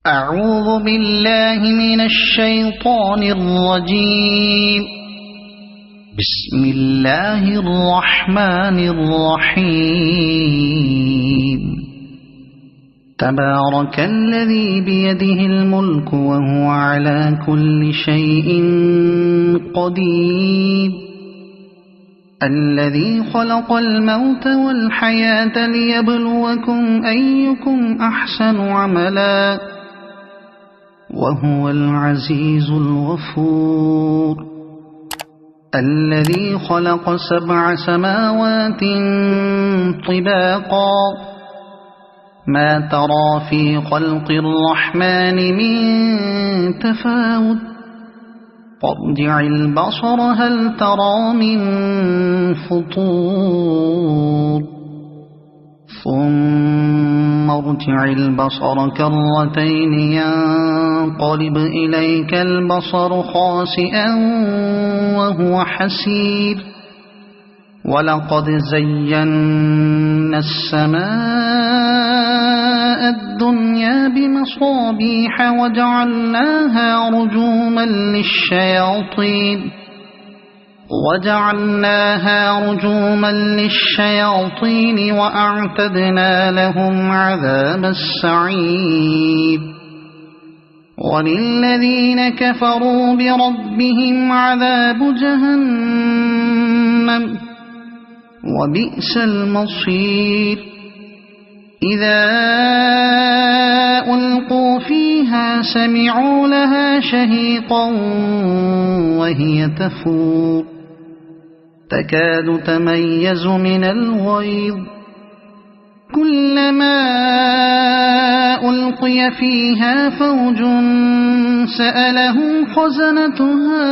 أعوذ بالله من الشيطان الرجيم. بسم الله الرحمن الرحيم. تبارك الذي بيده الملك وهو على كل شيء قدير. الذي خلق الموت والحياة ليبلوكم أيكم أحسن عملا وهو العزيز الغفور. الذي خلق 7 سماوات طباقا ما ترى في خلق الرحمن من تفاوت فارجع البصر هل ترى من فطور ثم ارجع البصر كرتين ينقلب إليك البصر خاسئا وهو حسير. ولقد زينا السماء الدنيا بمصابيح وجعلناها رجوما للشياطين وأعتدنا لهم عذاب السعير. وللذين كفروا بربهم عذاب جهنم وبئس المصير. إذا ألقوا فيها سمعوا لها شهيقا وهي تفور تكاد تميز من الغيظ. كلما ألقي فيها فوج سألهم خزنتها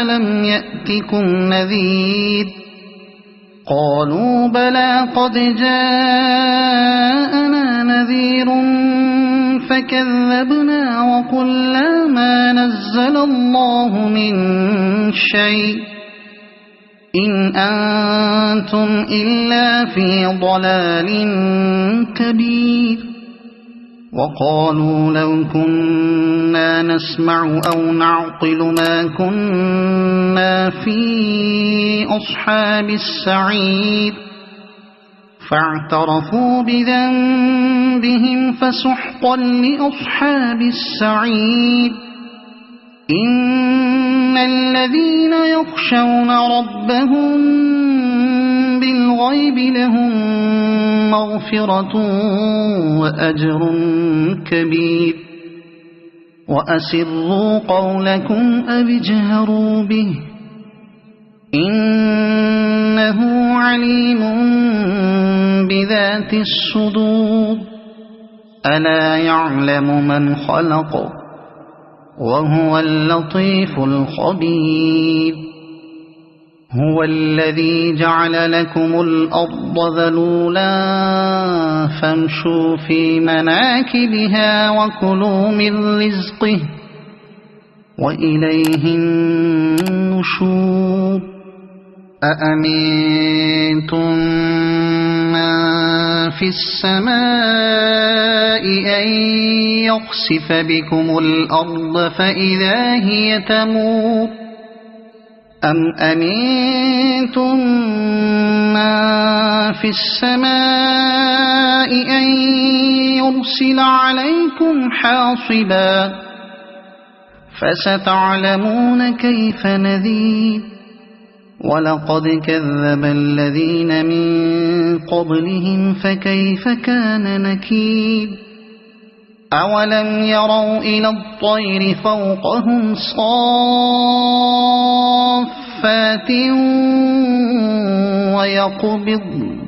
ألم يأتكم نذير قالوا بلى قد جاءنا نذير فكذبنا وقلنا ما نزل الله من شيء إن أنتم إلا في ضلال كبير. وقالوا لو كنا نسمع أو نعقل ما كنا في أصحاب السعير فاعترفوا بذنبهم فسحقا لأصحاب السعير. إن الذين يخشون ربهم بالغيب لهم مغفرة وأجر كبير. وأسروا قولكم أو اجهروا به إنه عليم بذات الصدور. ألا يعلم من خلق وهو اللطيف الخبير. هو الذي جعل لكم الأرض ذلولا فامشوا في مناكبها وكلوا من رزقه وإليه النشور. أأمنتم من في السماء أن يخسف بكم الأرض فإذا هي تمور أم أمنتم من في السماء أن يرسل عليكم حاصبا فستعلمون كيف نذير. ولقد كذب الذين من قبلهم فكيف كان نكير. أولم يروا إلى الطير فوقهم صافات ويقبضن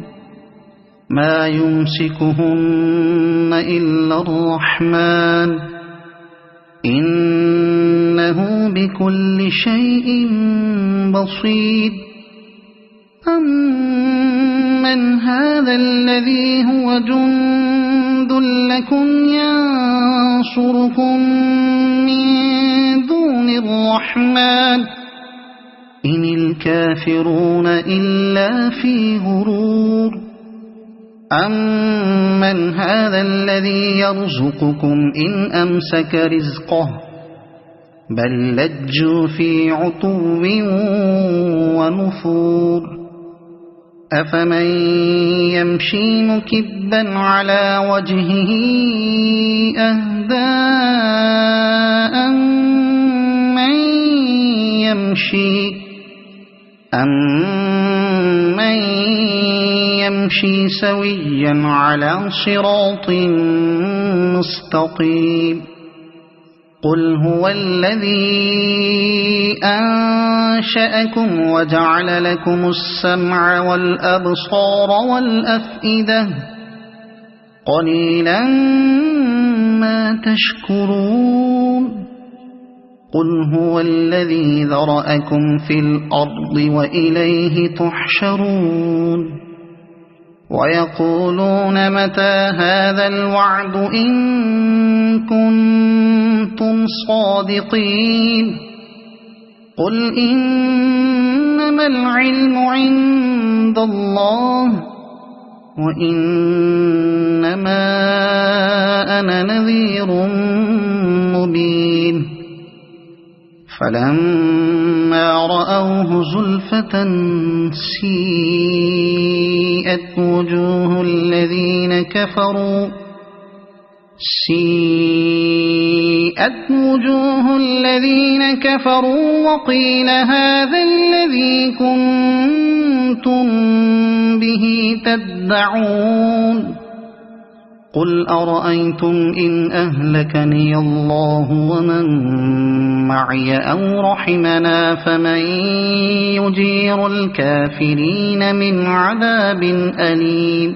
ما يمسكهن إلا الرحمن إنه بكل شيء بصير. أمن هذا الذي هو جند لكم ينصركم من دون الرحمن إن الكافرون إلا في غرور. أَمَّنْ هَذَا الَّذِي يَرْزُقُكُمْ إِنْ أَمْسَكَ رِزْقَهُ بَل لَّجُّوا فِي عُتُوٍّ وَنُفُورٍ أَفَمَن يَمْشِي مُكِبًّا عَلَى وَجْهِهِ أَهْدَىٰ أَمَّن يَمْشِي سَوِيًّا عَلَى صِرَاطٍ مُّسْتَقِيمٍ قُلْ هُوَ الَّذِي أَنشَأَكُمْ وَجَعَلَ لَكُمُ السَّمْعَ وَالْأَبْصَارَ وَالْأَفْئِدَةَ قَلِيلًا مَّا تَشْكُرُونَ قُلْ هُوَ الَّذِي ذَرَأَكُمْ فِي الْأَرْضِ وَإِلَيْهِ تُحْشَرُونَ وَيَقُولُونَ مَتَىٰ هَٰذَا الْوَعْدُ إِن كُنتُمْ صَادِقِينَ قُلْ إِنَّمَا الْعِلْمُ عِندَ اللَّهِ وَإِنَّمَا أَنَا نَذِيرٌ مُّبِينٌ فَلَمَّا رَأَوْهُ زُلْفَةً سِيئَتْ وُجُوهُ الَّذِينَ كَفَرُوا وَقِيلَ هَٰذَا الَّذِي كُنتُم بِهِ تَدَّعُونَ قُلْ أَرَأَيْتُمْ إِنْ أَهْلَكَنِيَ اللَّهُ وَمَن مَّعِيَ أَوْ رَحِمَنَا فَمَن يُجِيرُ الْكَافِرِينَ مِنْ عَذَابٍ أَلِيمٍ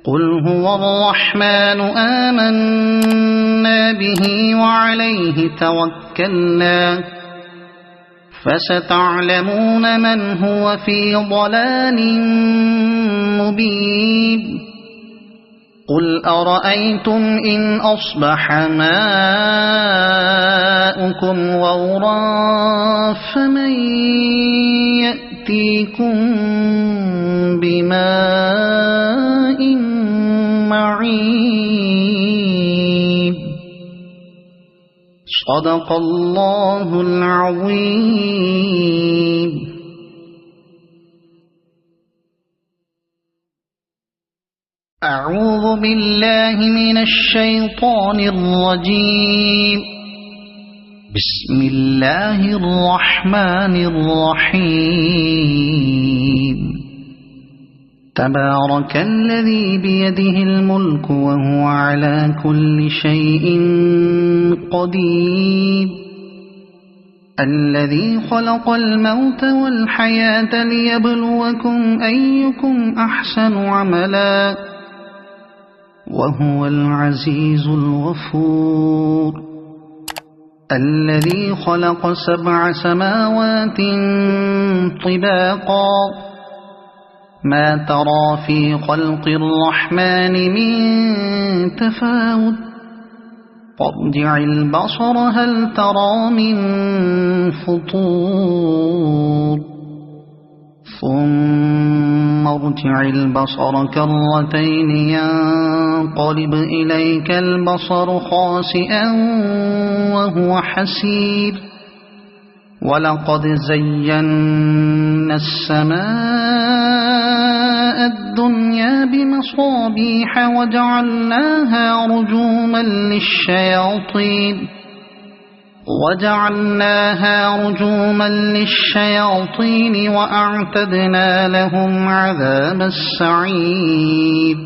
قُلْ هُوَ الرَّحْمَٰنُ آمَنَّا بِهِ وَعَلَيْهِ تَوَكَّلْنَا فَسَتَعْلَمُونَ مَنْ هُوَ فِي ضَلَالٍ مُّبِينٍ قُلْ أَرَأَيْتُمْ إِنْ أَصْبَحَ مَاؤُكُمْ غَوْرًا فَمَن يَأْتِيكُم بِمَاءٍ مَّعِينٍ صَدَقَ اللَّهُ الْعَظِيمُ. أعوذ بالله من الشيطان الرجيم. بسم الله الرحمن الرحيم. تبارك الذي بيده الملك وهو على كل شيء قدير الذي خلق الموت والحياة ليبلوكم أيكم أحسن عملا وهو العزيز الغفور الذي خلق 7 سماوات طباقا ما ترى في خلق الرحمن من تفاوت فارجع البصر هل ترى من فطور ثم ارجع البصر كرتين ينقلب إليك البصر خاسئا وهو حسير ولقد زينا السماء الدنيا بمصابيح وجعلناها رجوما للشياطين وأعتدنا لهم عذاب السعير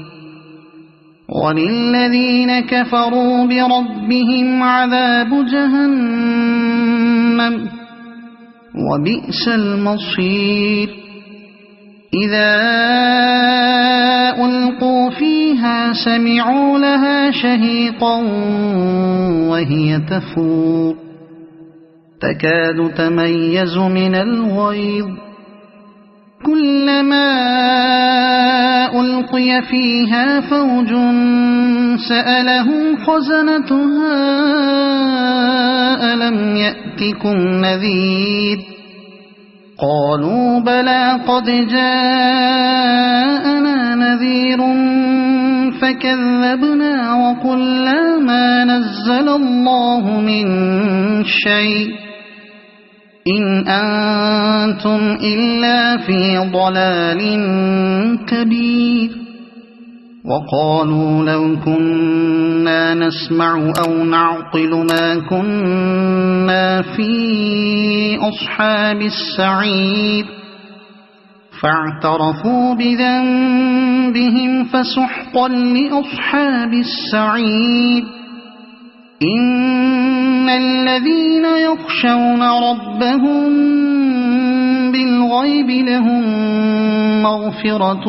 وللذين كفروا بربهم عذاب جهنم وبئس المصير إذا ألقوا فيها سمعوا لها شهيقا وهي تفور تكاد تميز من الغيظ كلما ألقي فيها فوج سألهم خزنتها ألم يأتكم نذير قالوا بلى قد جاءنا نذير فكذبنا وقلنا ما نزل الله من شيء إن أنتم إلا في ضلال كبير وقالوا لو كنا نسمع أو نعقل ما كنا في أصحاب السعير فاعترفوا بذنبهم فسحقا لأصحاب السعير إن الذين يخشون ربهم بالغيب لهم مغفرة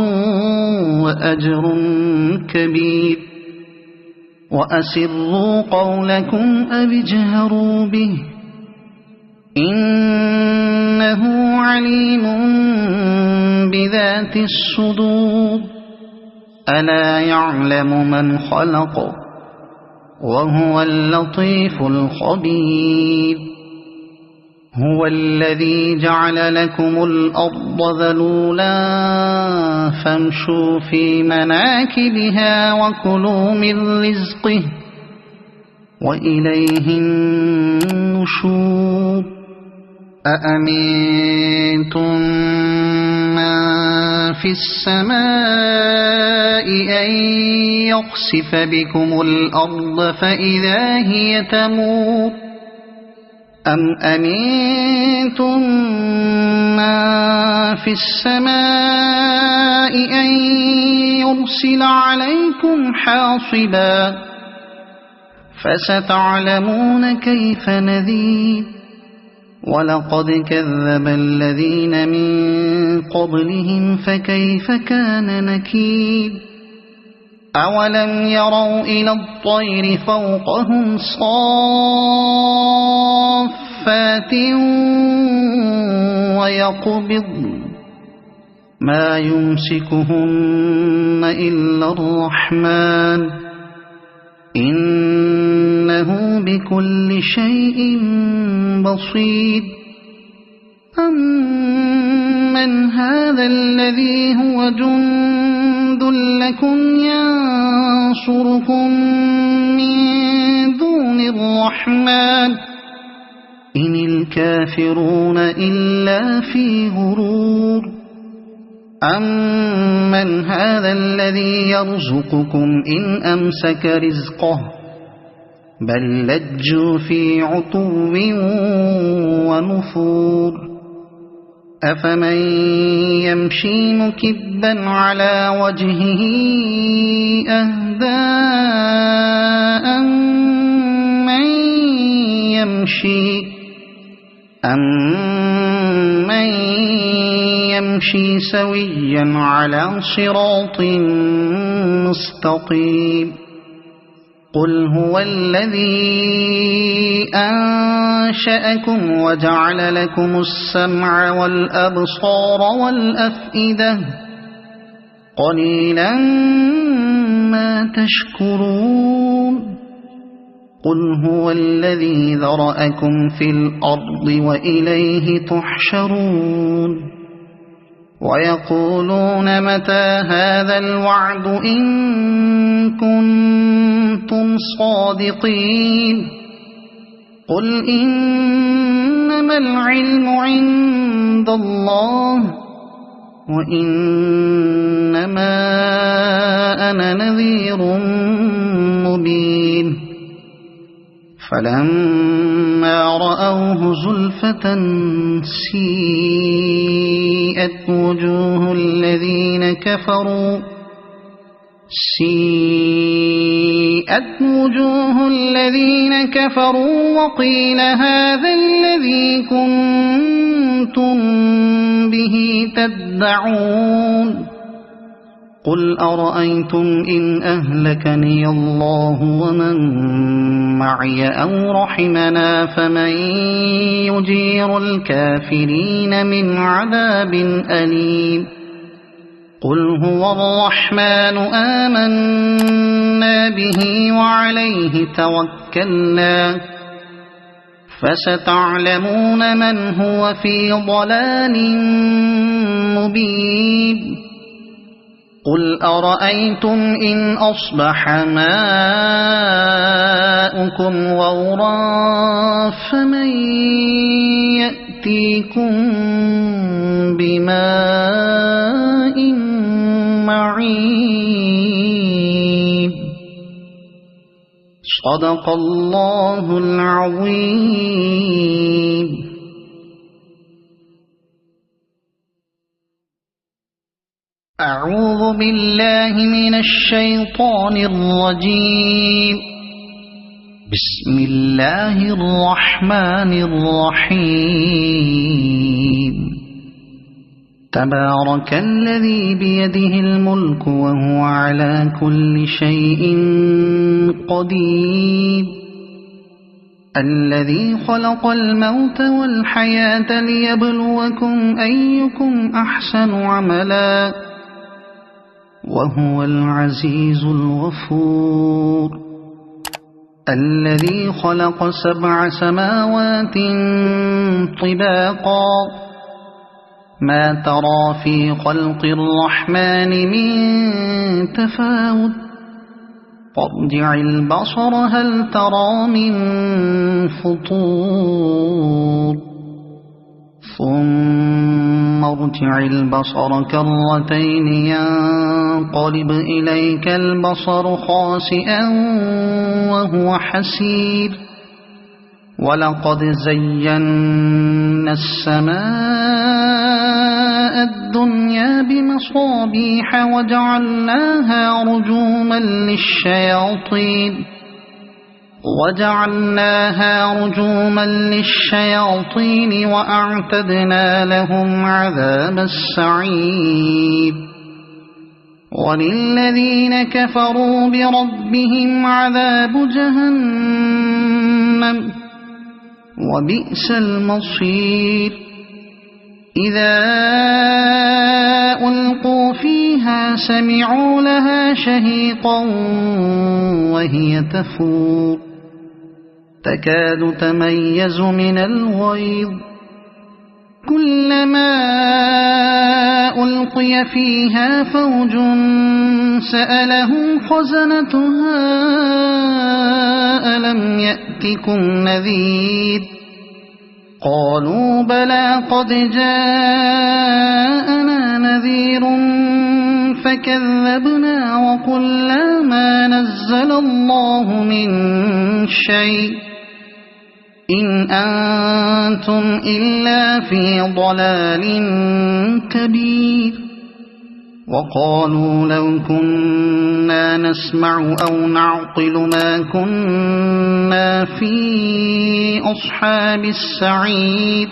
وأجر كبير وأسروا قولكم أو اجهروا به إنه عليم بذات الصدور ألا يعلم من خلق وهو اللطيف الخبير هو الذي جعل لكم الأرض ذلولا فامشوا في مناكبها وكلوا من رزقه وإليه النشور أأمنتم من في السماء أن يخسف بكم الأرض فإذا هي تمور أم أمنتم من في السماء أن يرسل عليكم حاصبا فستعلمون كيف نذير ولقد كذب الذين من قبلهم فكيف كان نكير أولم يروا إلى الطير فوقهم صافات ويقبض ما يمسكهن إلا الرحمن إنه بكل شيء بصير أمن هذا الذي هو جند لكم ينصركم من دون الرحمن إن الكافرون إلا في غرور أمن هذا الذي يرزقكم إن أمسك رزقه بل لجوا في عتو ونفور أفمن يمشي مكبا على وجهه أهدى أمن يمشي سويا على صراط مستقيم قل هو الذي أنشأكم وجعل لكم السمع والأبصار والأفئدة قليلا ما تشكرون قل هو الذي ذرأكم في الأرض وإليه تحشرون ويقولون متى هذا الوعد إن كنتم صادقين قل إنما العلم عند الله وإنما أنا نذير مبين فلما رأوه زلفة سيئت وجوه الذين كفروا وقيل هذا الذي كنتم به تدعون قل أرأيتم إن أهلكني الله ومن معي أو رحمنا فمن يجير الكافرين من عذاب أليم قل هو الرحمن آمنا به وعليه توكلنا فستعلمون من هو في ضلال مبين قل أرأيتم إن أصبح ماؤكم غورا فمن يأتيكم بماء معين صدق الله العظيم. أعوذ بالله من الشيطان الرجيم. بسم الله الرحمن الرحيم. تبارك الذي بيده الملك وهو على كل شيء قدير الذي خلق الموت والحياة ليبلوكم أيكم أحسن عملا وهو العزيز الغفور الذي خلق 7 سماوات طباقا ما ترى في خلق الرحمن من تفاوت فارجع البصر هل ترى من فطور ثم ارجع البصر كرتين ينقلب إليك البصر خاسئا وهو حسير ولقد زينا السماء الدنيا بمصابيح وجعلناها رجوما للشياطين وأعتدنا لهم عذاب السعير وللذين كفروا بربهم عذاب جهنم وبئس المصير إذا ألقوا فيها سمعوا لها شهيقا وهي تفور تكاد تميز من الغيظ كلما ألقي فيها فوج سألهم خزنتها ألم يأتكم نذير قالوا بلى قد جاءنا نذير فكذبنا وقلنا ما نزل الله من شيء إن أنتم إلا في ضلال كبير وقالوا لو كنا نسمع أو نعقل ما كنا في أصحاب السعير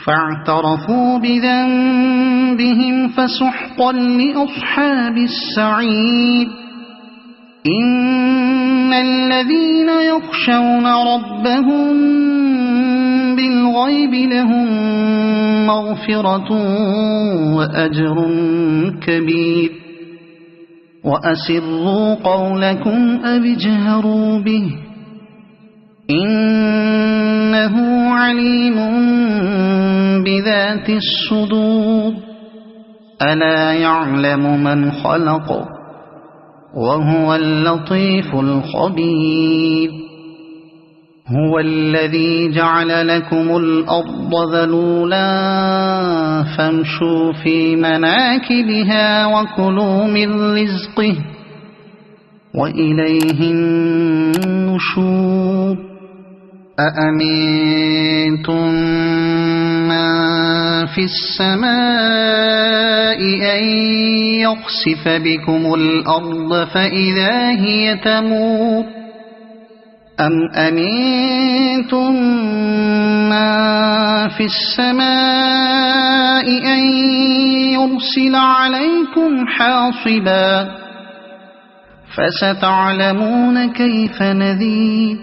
فاعترفوا بذنبهم فسحقا لأصحاب السعير إن الذين يخشون ربهم بالغيب لهم مغفرة وأجر كبير وأسروا قولكم أو اجهروا به إنه عليم بذات الصدور ألا يعلم من خلق وهو اللطيف الخبير هو الذي جعل لكم الأرض ذلولا فامشوا في مناكبها وكلوا من رزقه وإليه النشور أأمنتم من في السماء أن يخسف بكم الأرض فإذا هي تمور أم أمنتم من في السماء أن يرسل عليكم حاصبا فستعلمون كيف نذير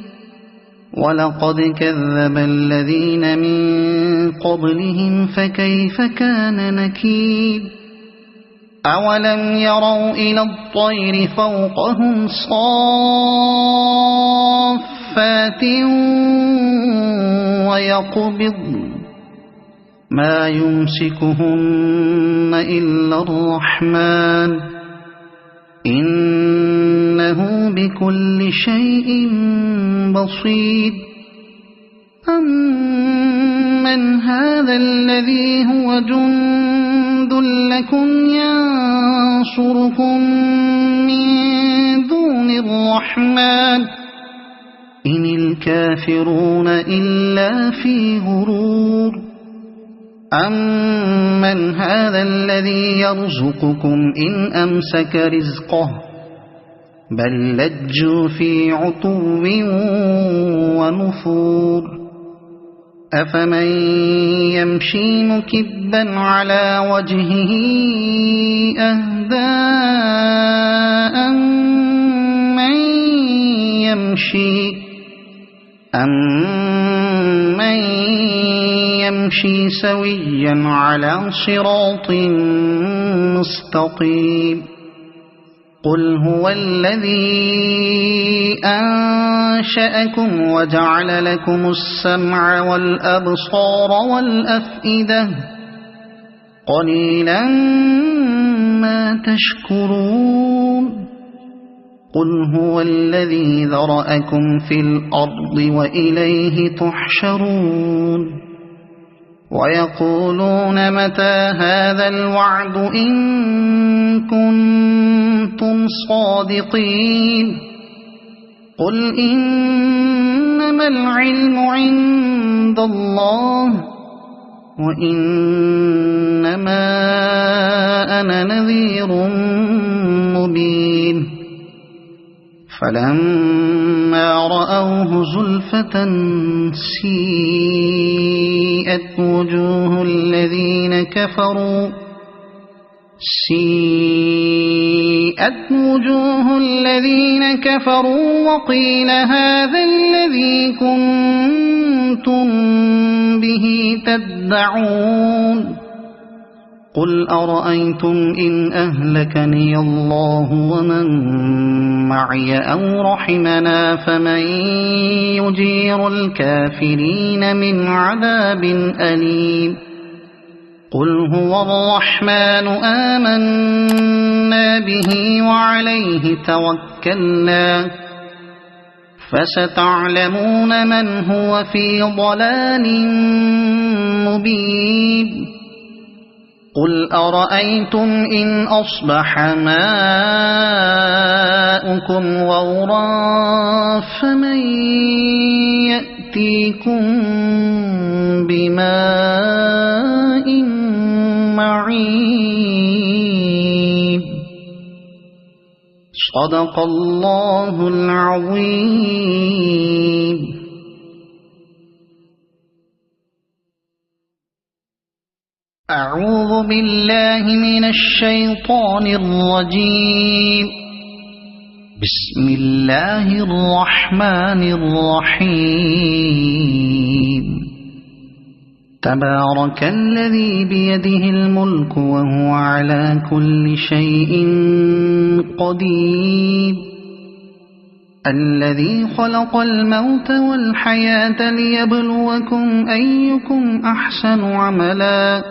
ولقد كذب الذين من قبلهم فكيف كان نكير أولم يروا إلى الطير فوقهم صافات ويقبض ما يمسكهن إلا الرحمن إنه بكل شيء بصير أمن هذا الذي هو جند لكم ينصركم من دون الرحمن إن الكافرون إلا في غرور أمن هذا الذي يرزقكم إن أمسك رزقه بل لجوا في عتو ونفور أفمن يمشي مكبا على وجهه أهدى أمن يمشي سويا على صراط مستقيم قل هو الذي أنشأكم وجعل لكم السمع والأبصار والأفئدة قليلا ما تشكرون قل هو الذي ذرأكم في الأرض وإليه تحشرون ويقولون متى هذا الوعد إن كنتم صادقين قل إنما العلم عند الله وإنما أنا نذير مبين فلما رأوه زلفة سيئت وجوه الذين كفروا وقيل هذا الذي كنتم به تدعون قل أرأيتم إن أهلكني الله ومن معي أو رحمنا فمن يجير الكافرين من عذاب أليم قل هو الرحمن آمنا به وعليه توكلنا فستعلمون من هو في ضلال مبين قل أرأيتم إن أصبح ماؤكم غورا فمن يأتيكم بماء معين صدق الله العظيم. أعوذ بالله من الشيطان الرجيم. بسم الله الرحمن الرحيم. تبارك الذي بيده الملك وهو على كل شيء قدير الذي خلق الموت والحياة ليبلوكم أيكم أحسن عملا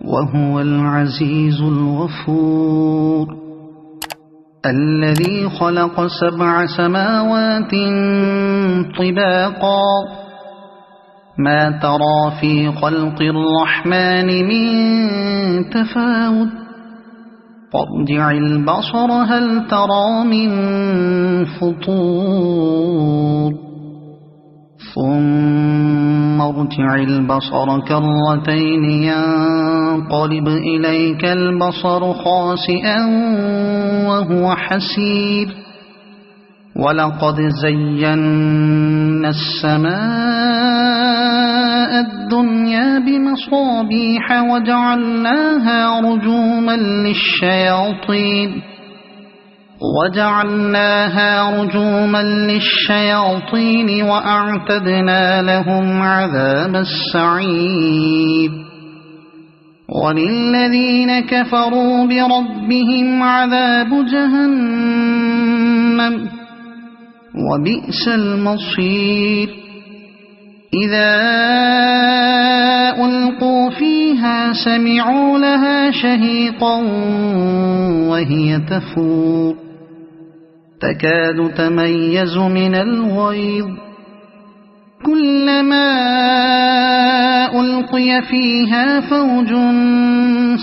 وهو العزيز الغفور الذي خلق 7 سماوات طباقا ما ترى في خلق الرحمن من تفاوت فارجع البصر هل ترى من فطور ثم ارجع البصر كرتين ينقلب إليك البصر خاسئا وهو حسير ولقد زينا السماء الدنيا بمصابيح وجعلناها رجوما للشياطين وأعتدنا لهم عذاب السعير وللذين كفروا بربهم عذاب جهنم وبئس المصير إذا ألقوا فيها سمعوا لها شهيقا وهي تفور تكاد تميز من الغيظ كلما ألقي فيها فوج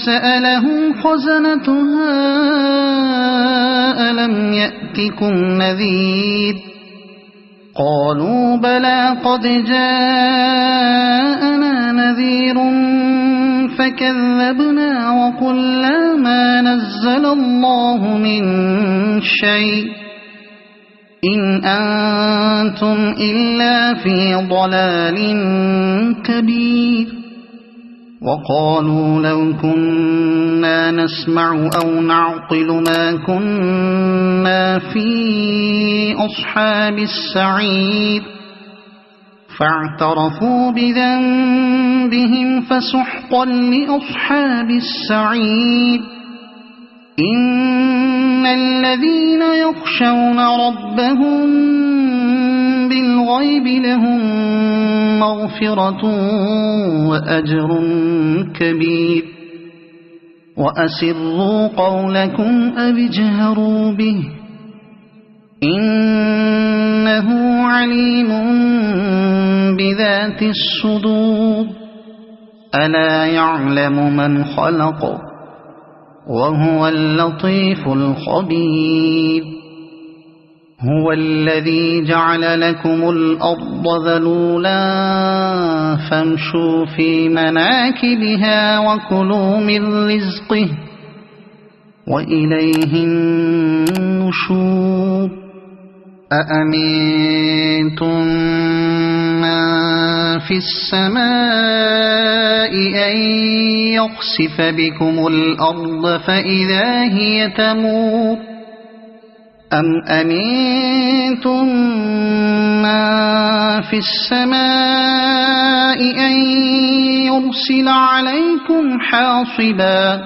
سألهم خزنتها ألم يأتكم نذير قالوا بلى قد جاءنا نذير فكذبنا وقلنا ما نزل الله من شيء إن أنتم إلا في ضلال كبير وقالوا لو كنا نسمع أو نعقل ما كنا في أصحاب السعير فاعترفوا بذنبهم فسحقا لأصحاب السعير إن الذين يخشون ربهم بالغيب لهم مغفرة وأجر كبير وأسروا قولكم أو اجهروا به إنه عليم بذات الصدور ألا يعلم من خلق وهو اللطيف الخبير هو الذي جعل لكم الأرض ذلولا فامشوا في مناكبها وكلوا من رزقه وإليه النشور أأمنتم من في السماء أن يخسف بكم الأرض فإذا هي تمور أم أمنتم من في السماء أن يرسل عليكم حاصبا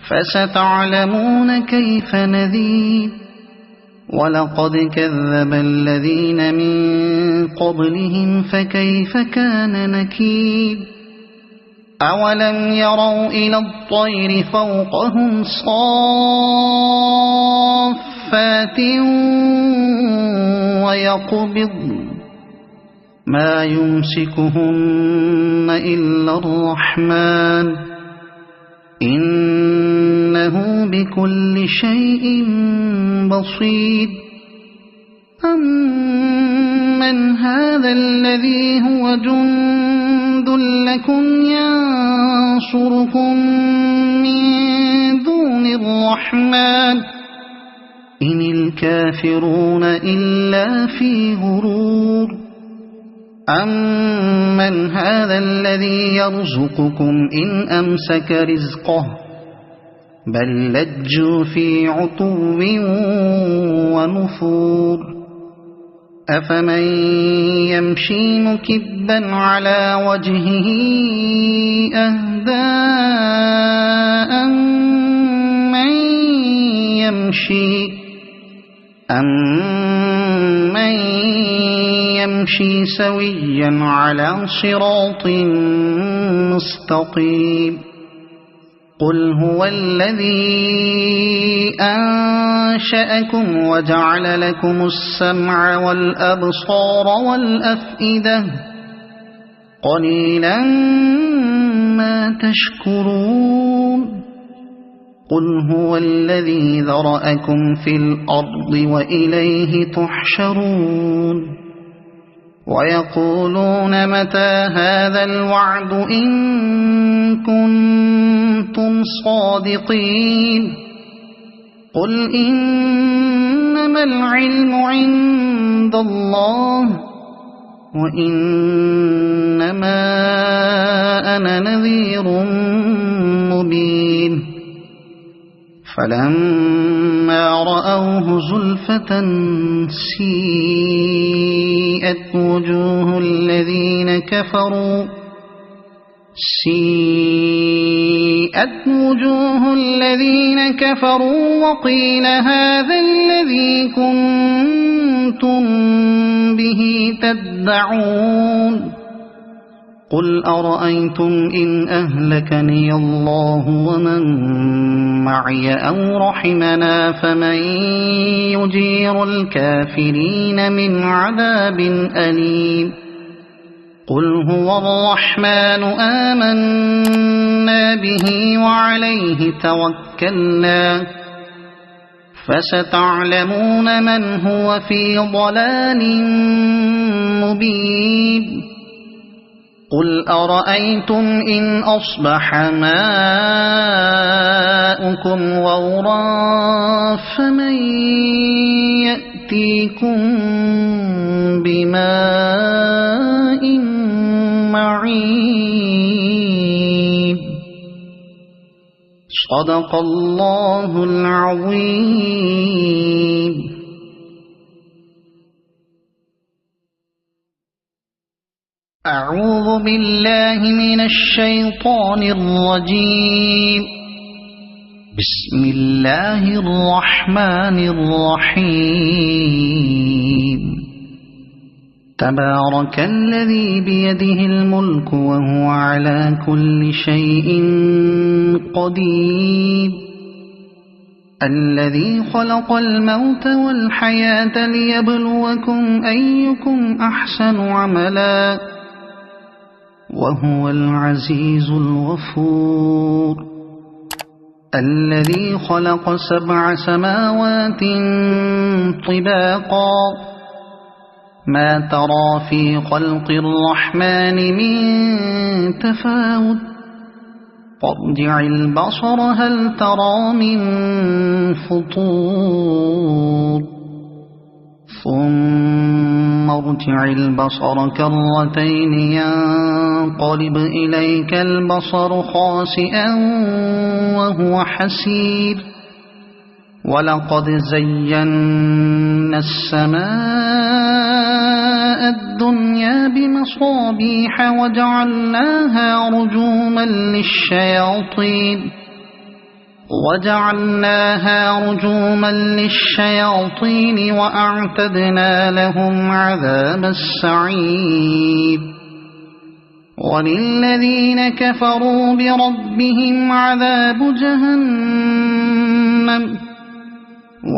فستعلمون كيف نذير ولقد كذب الذين من قبلهم فكيف كان نكير أولم يروا إلى الطير فوقهم صافات ويقبض ما يمسكهن إلا الرحمن إنه بكل شيء بصير أمن هذا الذي هو جند لكم ينصركم من دون الرحمن إن الكافرون إلا في غرور أمن هذا الذي يرزقكم إن أمسك رزقه بل لجوا في عتو ونفور أفمن يمشي مكبا على وجهه أهدى أمن يمشي سويا على صراط مستقيم قل هو الذي أنشأكم وجعل لكم السمع والأبصار والأفئدة قليلا ما تشكرون قل هو الذي ذرأكم في الأرض وإليه تحشرون ويقولون متى هذا الوعد إن كنتم صادقين قل إنما العلم عند الله وإنما أنا نذير مبين فلما رأوه زلفة سيئت وجوه الذين كفروا وقيل هذا الذي كنتم به تدعون قل أرأيتم إن أهلكني الله ومن معي أو رحمنا فمن يجير الكافرين من عذاب أليم قل هو الرحمن آمنا به وعليه توكلنا فستعلمون من هو في ضلال مبين قل أرأيتم إن أصبح ماؤكم غورا فمن يأتيكم بماء معين صدق الله العظيم. أعوذ بالله من الشيطان الرجيم. بسم الله الرحمن الرحيم. تبارك الذي بيده الملك وهو على كل شيء قدير الذي خلق الموت والحياة ليبلوكم أيكم أحسن عملا وهو العزيز الغفور الذي خلق 7 سماوات طباقا ما ترى في خلق الرحمن من تفاوت فارجع البصر هل ترى من فطور ثم ارجع البصر كرتين ينقلب إليك البصر خاسئا وهو حسير ولقد زينا السماء الدنيا بمصابيح وجعلناها رجوما للشياطين وأعتدنا لهم عذاب السعير وللذين كفروا بربهم عذاب جهنم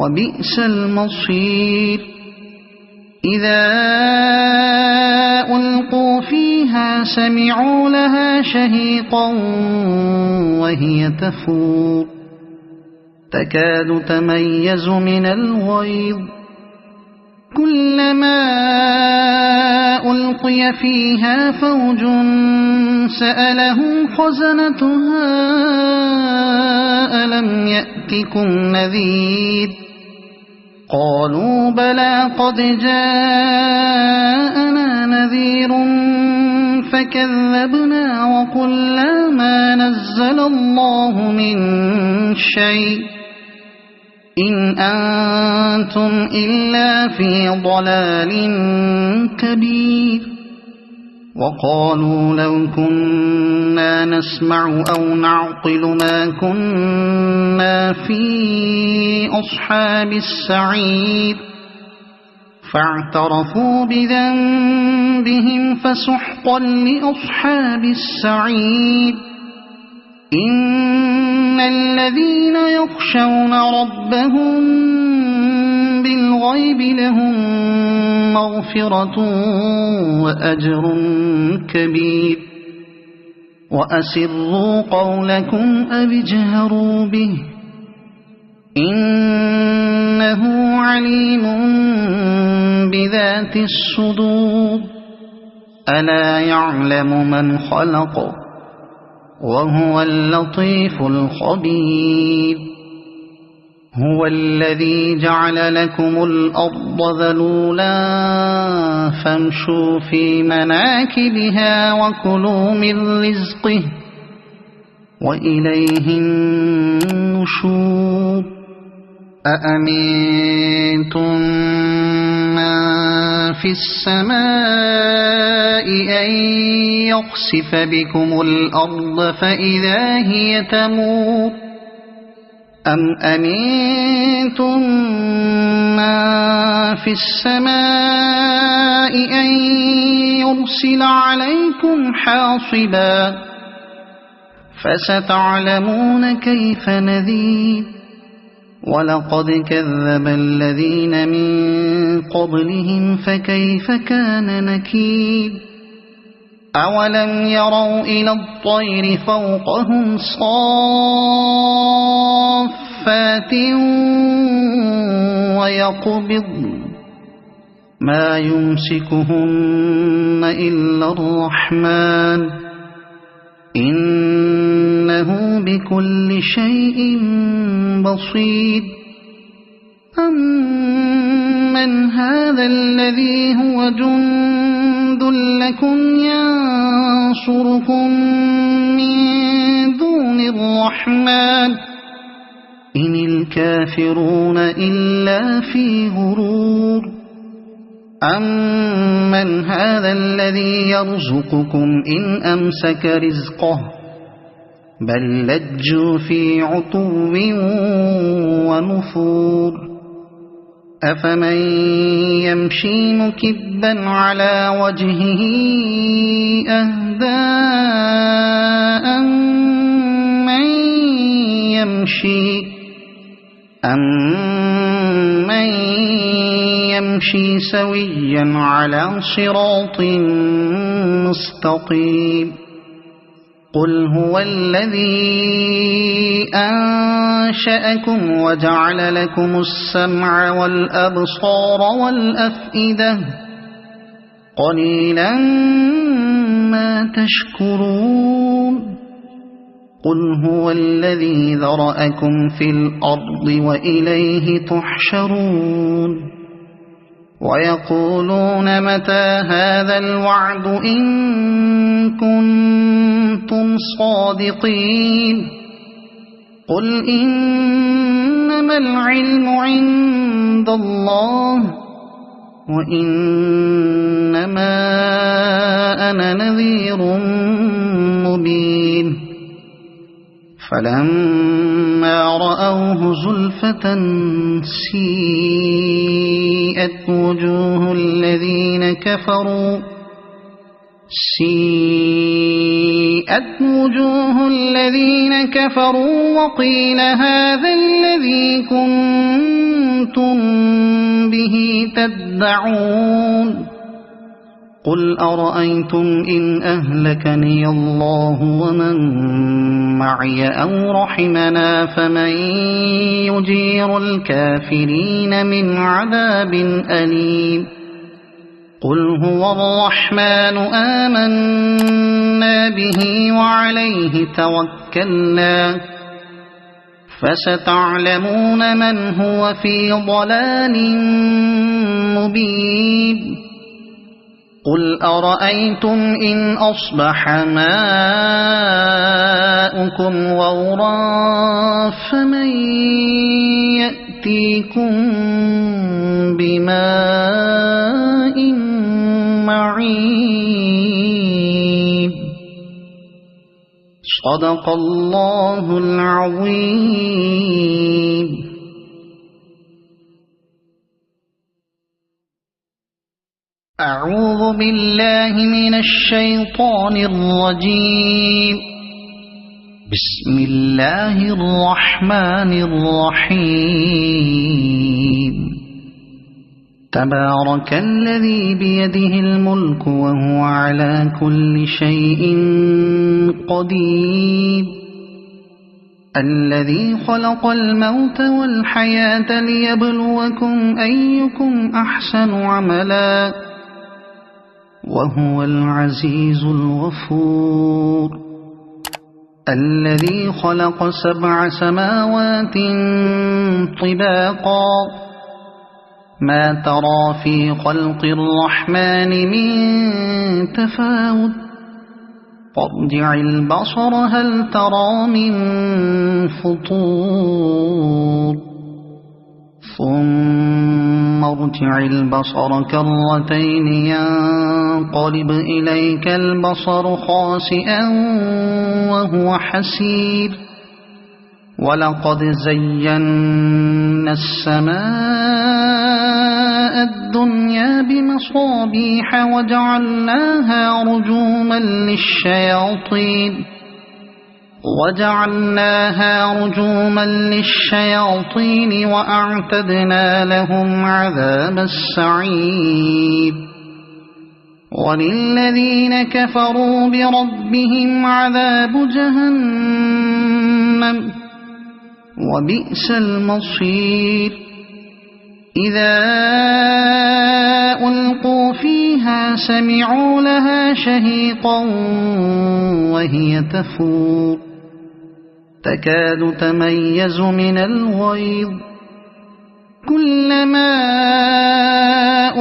وبئس المصير إذا ألقوا فيها سمعوا لها شهيقا وهي تفور تكاد تميز من الغيظ كلما ألقي فيها فوج سألهم خزنتها ألم يأتكم نذير قالوا بلى قد جاءنا نذير فكذبنا وقلنا ما نزل الله من شيء إن أنتم إلا في ضلال كبير وقالوا لو كنا نسمع أو نعقل ما كنا في أصحاب السعير فاعترفوا بذنبهم فسحقا لأصحاب السعير إن الذين يخشون ربهم بالغيب لهم مغفرة وأجر كبير وأسروا قولكم أو اجهروا به إنه عليم بذات الصدور ألا يعلم من خلق وهو اللطيف الخبير هو الذي جعل لكم الأرض ذلولا فامشوا في مناكبها وكلوا من رزقه وإليه النشور أأمنتم من في السماء أن يخسف بكم الأرض فإذا هي تمور أم أمنتم من في السماء أن يرسل عليكم حاصبا فستعلمون كيف نذير ولقد كذب الذين من قبلهم فكيف كان نكير أولم يروا إلى الطير فوقهم صافات ويقبضن ما يمسكهن إلا الرحمن إنه بكل شيء بصير أمن هذا الذي هو جند لكم ينصركم من دون الرحمن إن الكافرون إلا في غرور أمن هذا الذي يرزقكم إن أمسك رزقه بل لجوا في عتو ونفور أفمن يمشي مكبا على وجهه أهدى أمن يمشي سويا على صراط مستقيم قل هو الذي أنشأكم وجعل لكم السمع والأبصار والأفئدة قليلا ما تشكرون قل هو الذي ذرأكم في الأرض وإليه تحشرون ويقولون متى هذا الوعد إن كنتم صادقين قل إنما العلم عند الله وإنما أنا نذير مبين فلما رأوه زلفة سيئت وجوه الذين كفروا وقيل هذا الذي كنتم به تدعون قل أرأيتم إن أهلكني الله ومن معي أو رحمنا فمن يجير الكافرين من عذاب أليم قل هو الرحمن آمنا به وعليه توكلنا فستعلمون من هو في ضلال مبين قل أرأيتم إن أصبح ماؤكم غورا فمن يأتيكم بماء معين صدق الله العظيم. أعوذ بالله من الشيطان الرجيم. بسم الله الرحمن الرحيم. تبارك الذي بيده الملك وهو على كل شيء قدير الذي خلق الموت والحياة ليبلوكم أيكم أحسن عملا وهو العزيز الغفور الذي خلق 7 سماوات طباقا ما ترى في خلق الرحمن من تفاوت فارجع البصر هل ترى من فطور ثم ارجع البصر كرتين ينقلب إليك البصر خاسئا وهو حسير ولقد زينا السماء الدنيا بمصابيح بمصابيح وجعلناها رجوما للشياطين وأعتدنا لهم عذاب السعير وللذين كفروا بربهم عذاب جهنم وبئس المصير إذا ألقوا فيها سمعوا لها شهيقا وهي تفور تكاد تميز من الغيظ كلما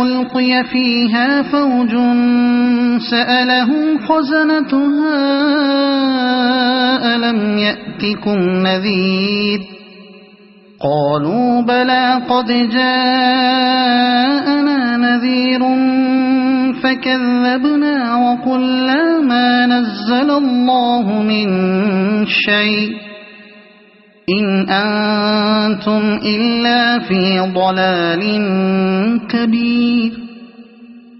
ألقي فيها فوج سألهم خزنتها ألم يأتكم نذير قالوا بلى قد جاءنا نذير فكذبنا وقلنا ما نزل الله من شيء إن أنتم إلا في ضلال كبير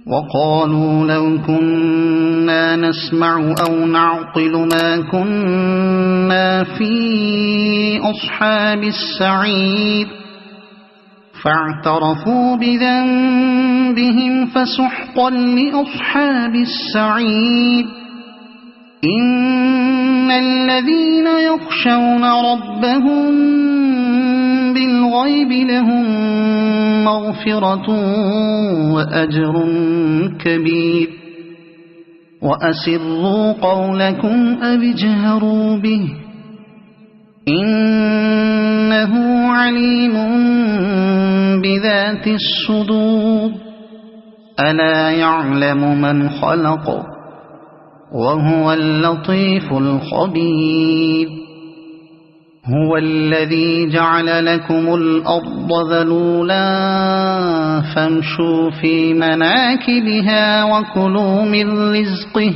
وقالوا لو كنا نسمع أو نعقل ما كنا في أصحاب السعير فاعترفوا بذنبهم فسحقا لأصحاب السعير إن الذين يخشون ربهم بالغيب لهم مغفرة وأجر كبير وأسروا قولكم أو اجهروا به إنه عليم بذات الصدور ألا يعلم من خلق وهو اللطيف الخبير هو الذي جعل لكم الأرض ذلولا فامشوا في مناكبها وكلوا من رزقه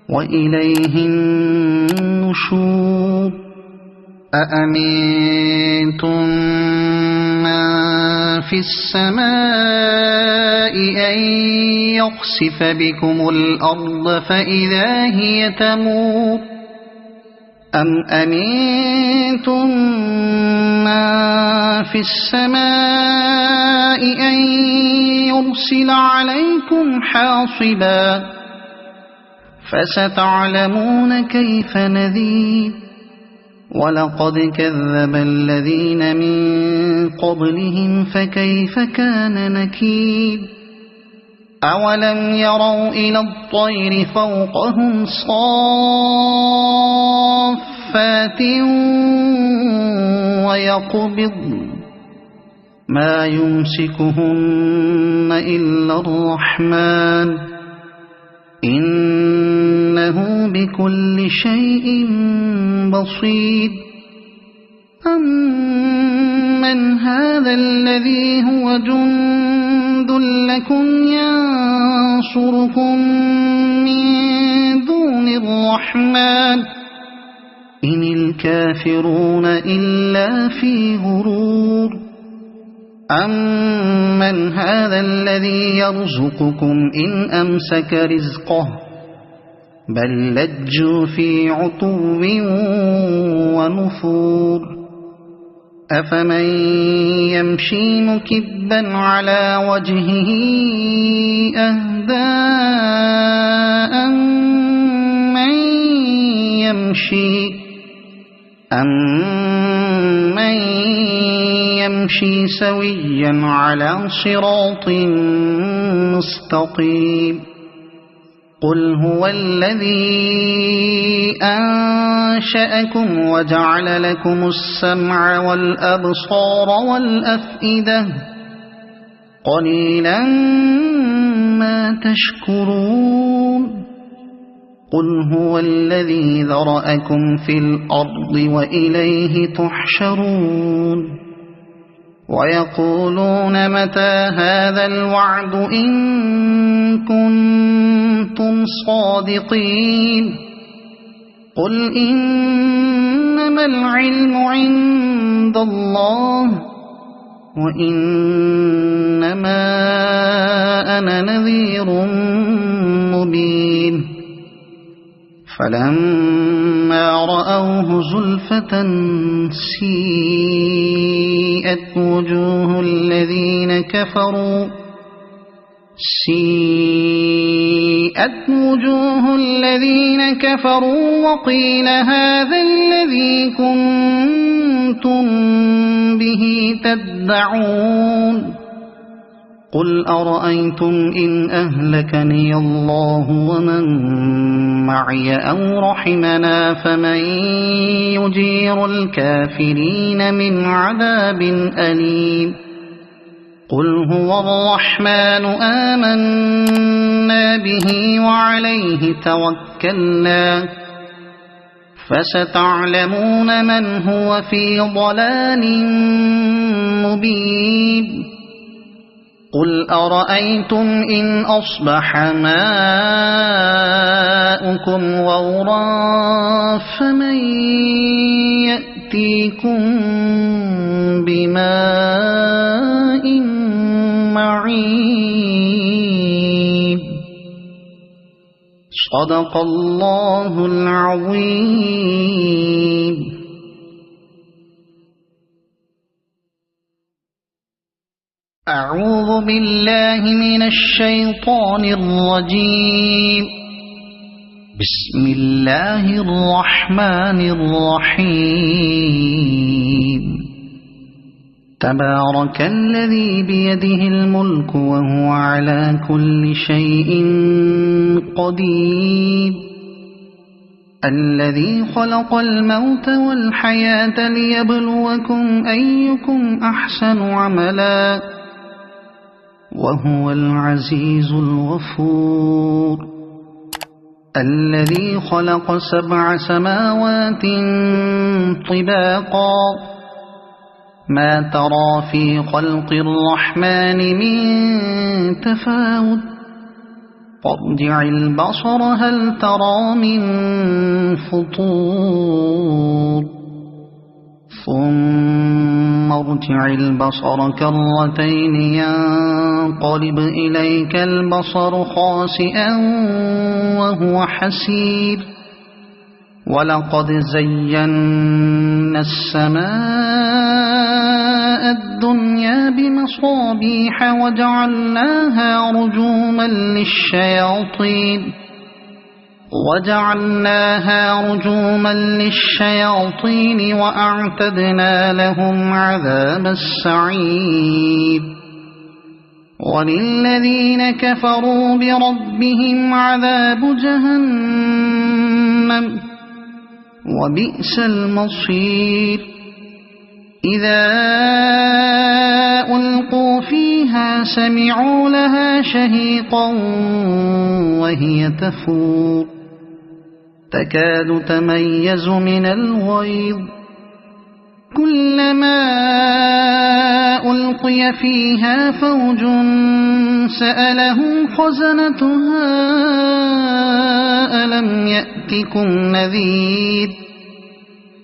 وإليه النشور أأمنتم من في السماء أن يخسف بكم الأرض فإذا هي تمور أم أمنتم من في السماء أن يرسل عليكم حاصبا فستعلمون كيف نذير ولقد كذب الذين من قبلهم فكيف كان نكير أولم يروا إلى الطير فوقهم صافات ويقبضن ما يمسكهن إلا الرحمن إنه بكل شيء بصير أمن هذا الذي هو جند لكم ينصركم من دون الرحمن إن الكافرون إلا في غرور أمن هذا الذي يرزقكم إن أمسك رزقه بل لجوا في عتو ونفور أفمن يمشي مكبا على وجهه أهدى أمن يمشي سويا على صراط مستقيم قل هو الذي أنشأكم وجعل لكم السمع والأبصار والأفئدة قليلا ما تشكرون قل هو الذي ذرأكم في الأرض وإليه تحشرون ويقولون متى هذا الوعد إن كنتم صادقين قل إنما العلم عند الله وإنما وأنا نذير مبين فلما رأوه زلفة سيئت وجوه الذين كفروا وقيل هذا الذي كنتم به تدعون قل أرأيتم إن أهلكني الله ومن معي أو رحمنا فمن يجير الكافرين من عذاب أليم قل هو الرحمن آمنا به وعليه توكلنا فستعلمون من هو في ضلال مبين قل أرأيتم إن أصبح ماؤكم غورا فمن يأتيكم بماء معين صدق الله العظيم. أعوذ بالله من الشيطان الرجيم. بسم الله الرحمن الرحيم. تبارك الذي بيده الملك وهو على كل شيء قدير الذي خلق الموت والحياة ليبلوكم أيكم أحسن عملا وهو العزيز الغفور الذي خلق 7 سماوات طباقا ما ترى في خلق الرحمن من تفاوت فارجع البصر هل ترى من فطور ثم ارجع البصر كرتين ينقلب إليك البصر خاسئا وهو حسير ولقد زينا السماء الدنيا بمصابيح وجعلناها رجوما للشياطين وأعتدنا لهم عذاب السعير وللذين كفروا بربهم عذاب جهنم وبئس المصير إذا ألقوا فيها سمعوا لها شهيقا وهي تفور تكاد تميز من الغيظ كلما ألقي فيها فوج سألهم خزنتها ألم يأتكم نذير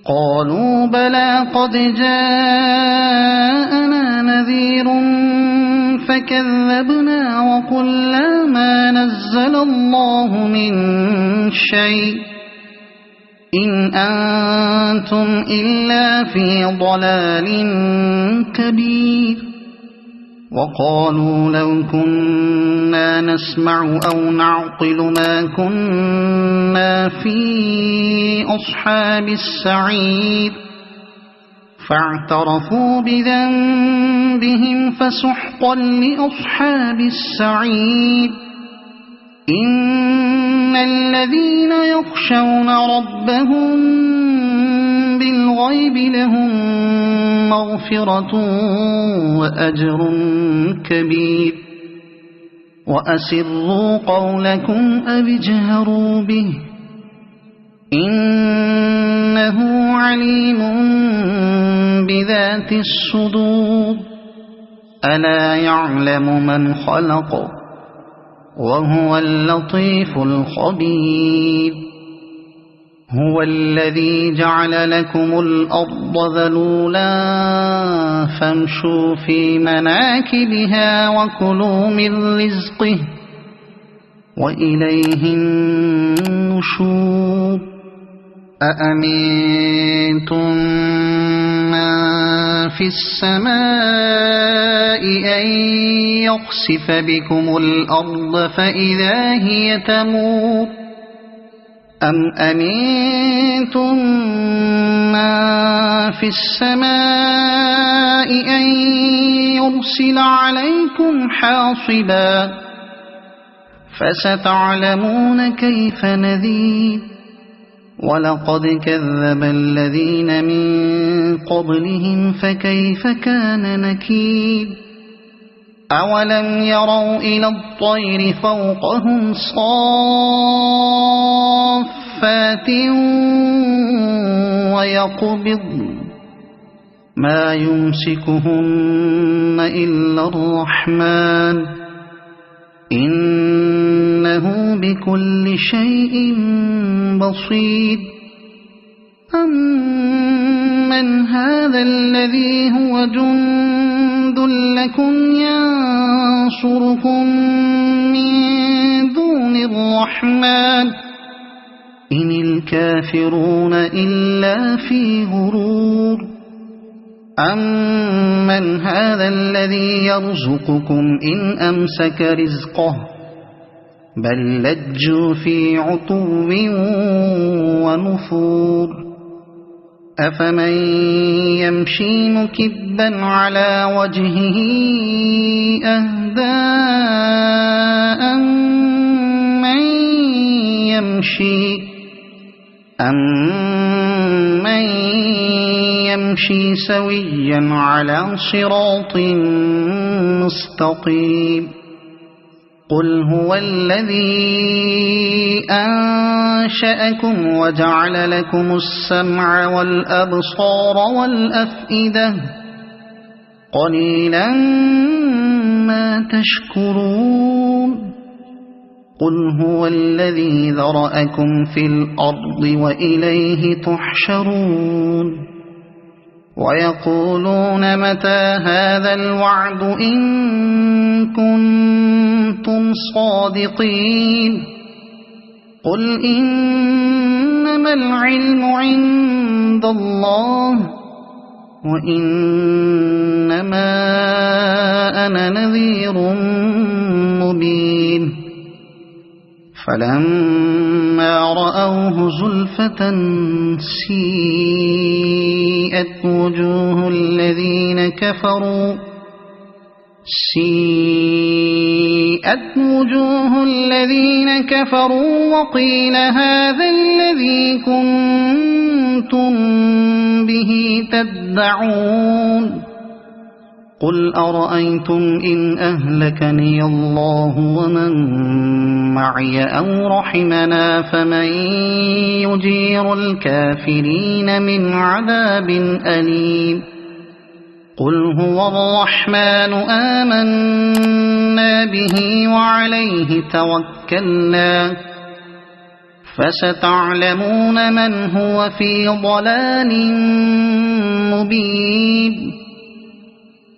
قالوا بلى قد جاءنا نذير فكذبنا وقلنا ما نزل الله من شيء إن أنتم إلا في ضلال كبير وقالوا لو كنا نسمع أو نعقل ما كنا في أصحاب السعير فاعترفوا بذنبهم فسحقا لأصحاب السعير إن الذين يخشون ربهم بالغيب لهم مغفرة وأجر كبير وأسروا قولكم أو اجهروا به إنه عليم بذات الصدور ألا يعلم من خلق وهو اللطيف الخبير هو الذي جعل لكم الأرض ذلولا فامشوا في مناكبها وكلوا من رزقه وإليه النشور أأمنتم من في السماء أن يخسف بكم الأرض فإذا هي تمور أم أمنتم من في السماء أن يرسل عليكم حاصبا فستعلمون كيف نذير ولقد كذب الذين من قبلهم فكيف كان نكير أولم يروا إلى الطير فوقهم صافات ويقبض ما يمسكهن إلا الرحمن إنه بكل شيء بصير أمن هذا الذي هو جند لكم ينصركم من دون الرحمن إن الكافرون إلا في غرور أمن هذا الذي يرزقكم إن أمسك رزقه بل لجوا في عتو ونفور أفمن يمشي مكبا على وجهه أهدى أمن يمشي سويا على صراط مستقيم قل هو الذي أنشأكم وجعل لكم السمع والأبصار والأفئدة قليلا ما تشكرون قل هو الذي ذرأكم في الأرض وإليه تحشرون ويقولون متى هذا الوعد إن كنتم صادقين قل إنما العلم عند الله وإنما أنا نذير مبين فلما رأوه زلفة سيئت وجوه الذين كفروا وقيل هذا الذي كنتم به تدعون قل أرأيتم إن أهلكني الله ومن معي أو رحمنا فمن يجير الكافرين من عذاب أليم قل هو الرحمن آمنا به وعليه توكلنا فستعلمون من هو في ضلال مبين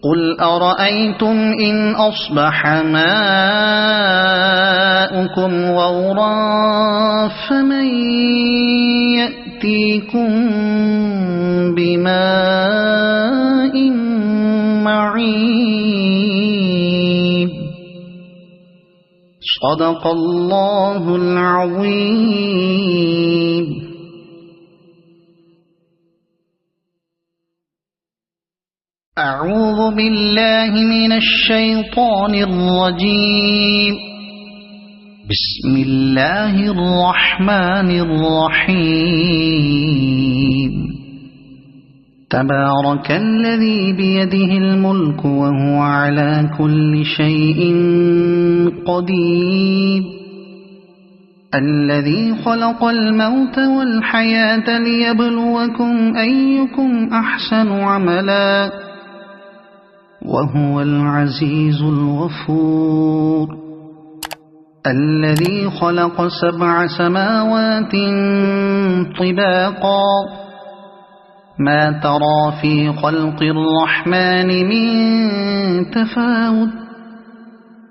قل أرأيتم إن أصبح ماؤكم غورا فمن يأتيكم بماء معين صدق الله العظيم. أعوذ بالله من الشيطان الرجيم. بسم الله الرحمن الرحيم. تبارك الذي بيده الملك وهو على كل شيء قدير الذي خلق الموت والحياة ليبلوكم أيكم أحسن عملا وهو العزيز الغفور. الذي خلق 7 سماوات طباقا ما ترى في خلق الرحمن من تفاوت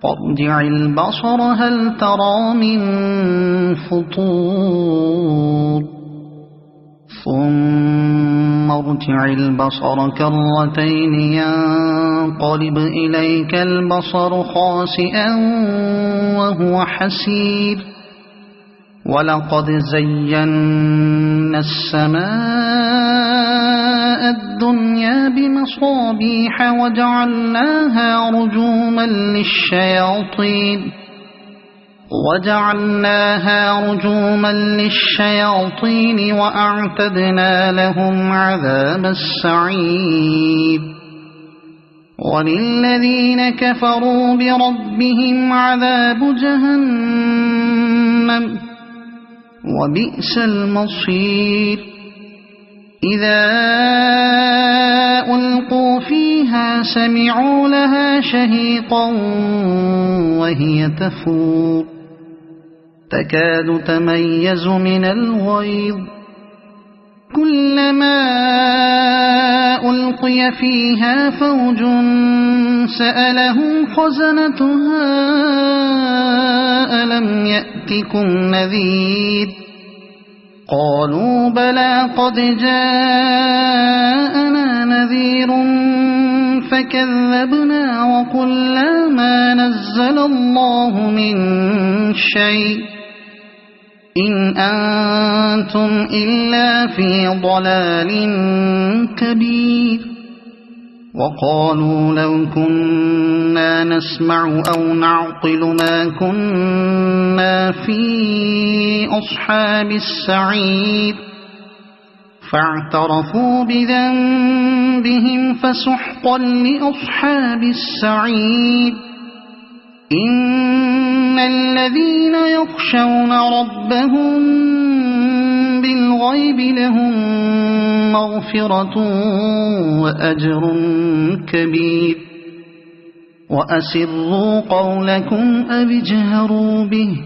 فارجع البصر هل ترى من فطور ثم ارجع البصر كرتين ينقلب إليك البصر خاسئا وهو حسير ولقد زينا السماء الدنيا بمصابيح وجعلناها رجوما للشياطين وأعتدنا لهم عذاب السعير وللذين كفروا بربهم عذاب جهنم وبئس المصير إذا ألقوا فيها سمعوا لها شهيقا وهي تفور تكاد تميز من الغيظ كلما ألقي فيها فوج سألهم خزنتها ألم يأتكم نذير قالوا بلى قد جاءنا نذير فكذبنا وقلنا ما نزل الله من شيء إن أنتم إلا في ضلال كبير وقالوا لو كنا نسمع أو نعقل ما كنا في أصحاب السعير فاعترفوا بذنبهم فسحقا لأصحاب السعير إن الذين يخشون ربهم بالغيب لهم مغفرة وأجر كبير وأسروا قولكم أو اجهروا به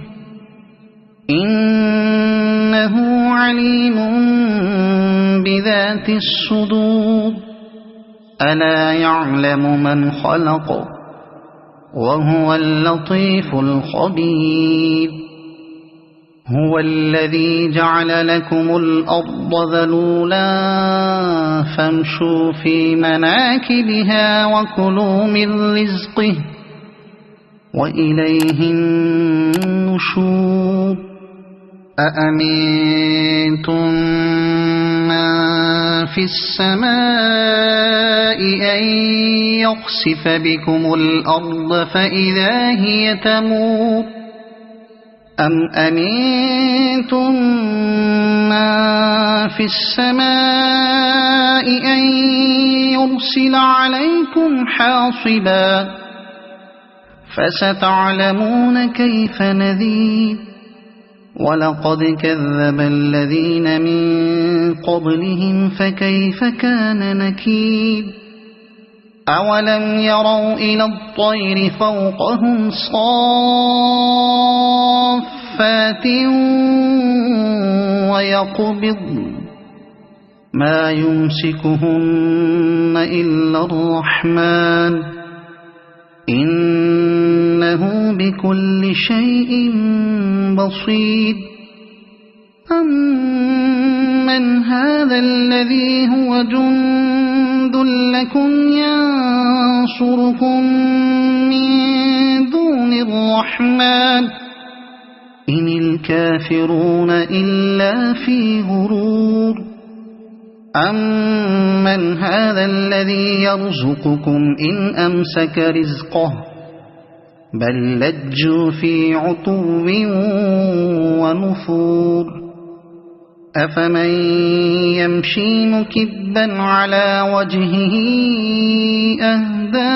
إنه عليم بذات الصدور ألا يعلم من خلق وهو اللطيف الخبير هو الذي جعل لكم الأرض ذلولا فامشوا في مناكبها وكلوا من رزقه وإليه النشور أأمنتم من في السماء أن يخسف بكم الأرض فإذا هي تمور أم أمنتم من في السماء أن يرسل عليكم حاصبا فستعلمون كيف نذير ولقد كذب الذين من قبلهم فكيف كان نكير أولم يروا إلى الطير فوقهم صافات ويقبضن ما يمسكهن إلا الرحمن إنه بكل شيء بصير أمن هذا الذي هو جند لكم ينصركم من دون الرحمن إن الكافرون إلا في غرور أمن هذا الذي يرزقكم إن أمسك رزقه بل لجوا في عتو ونفور أفمن يمشي مكبا على وجهه أهدى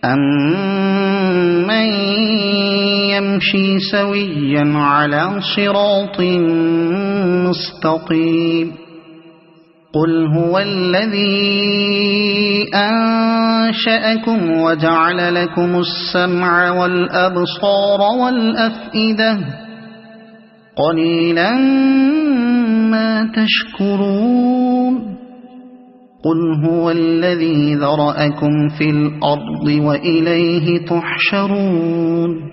أمن يمشي سويا على صراط مستقيم قل هو الذي أنشأكم وجعل لكم السمع والأبصار والأفئدة قليلا ما تشكرون قل هو الذي ذرأكم في الأرض وإليه تحشرون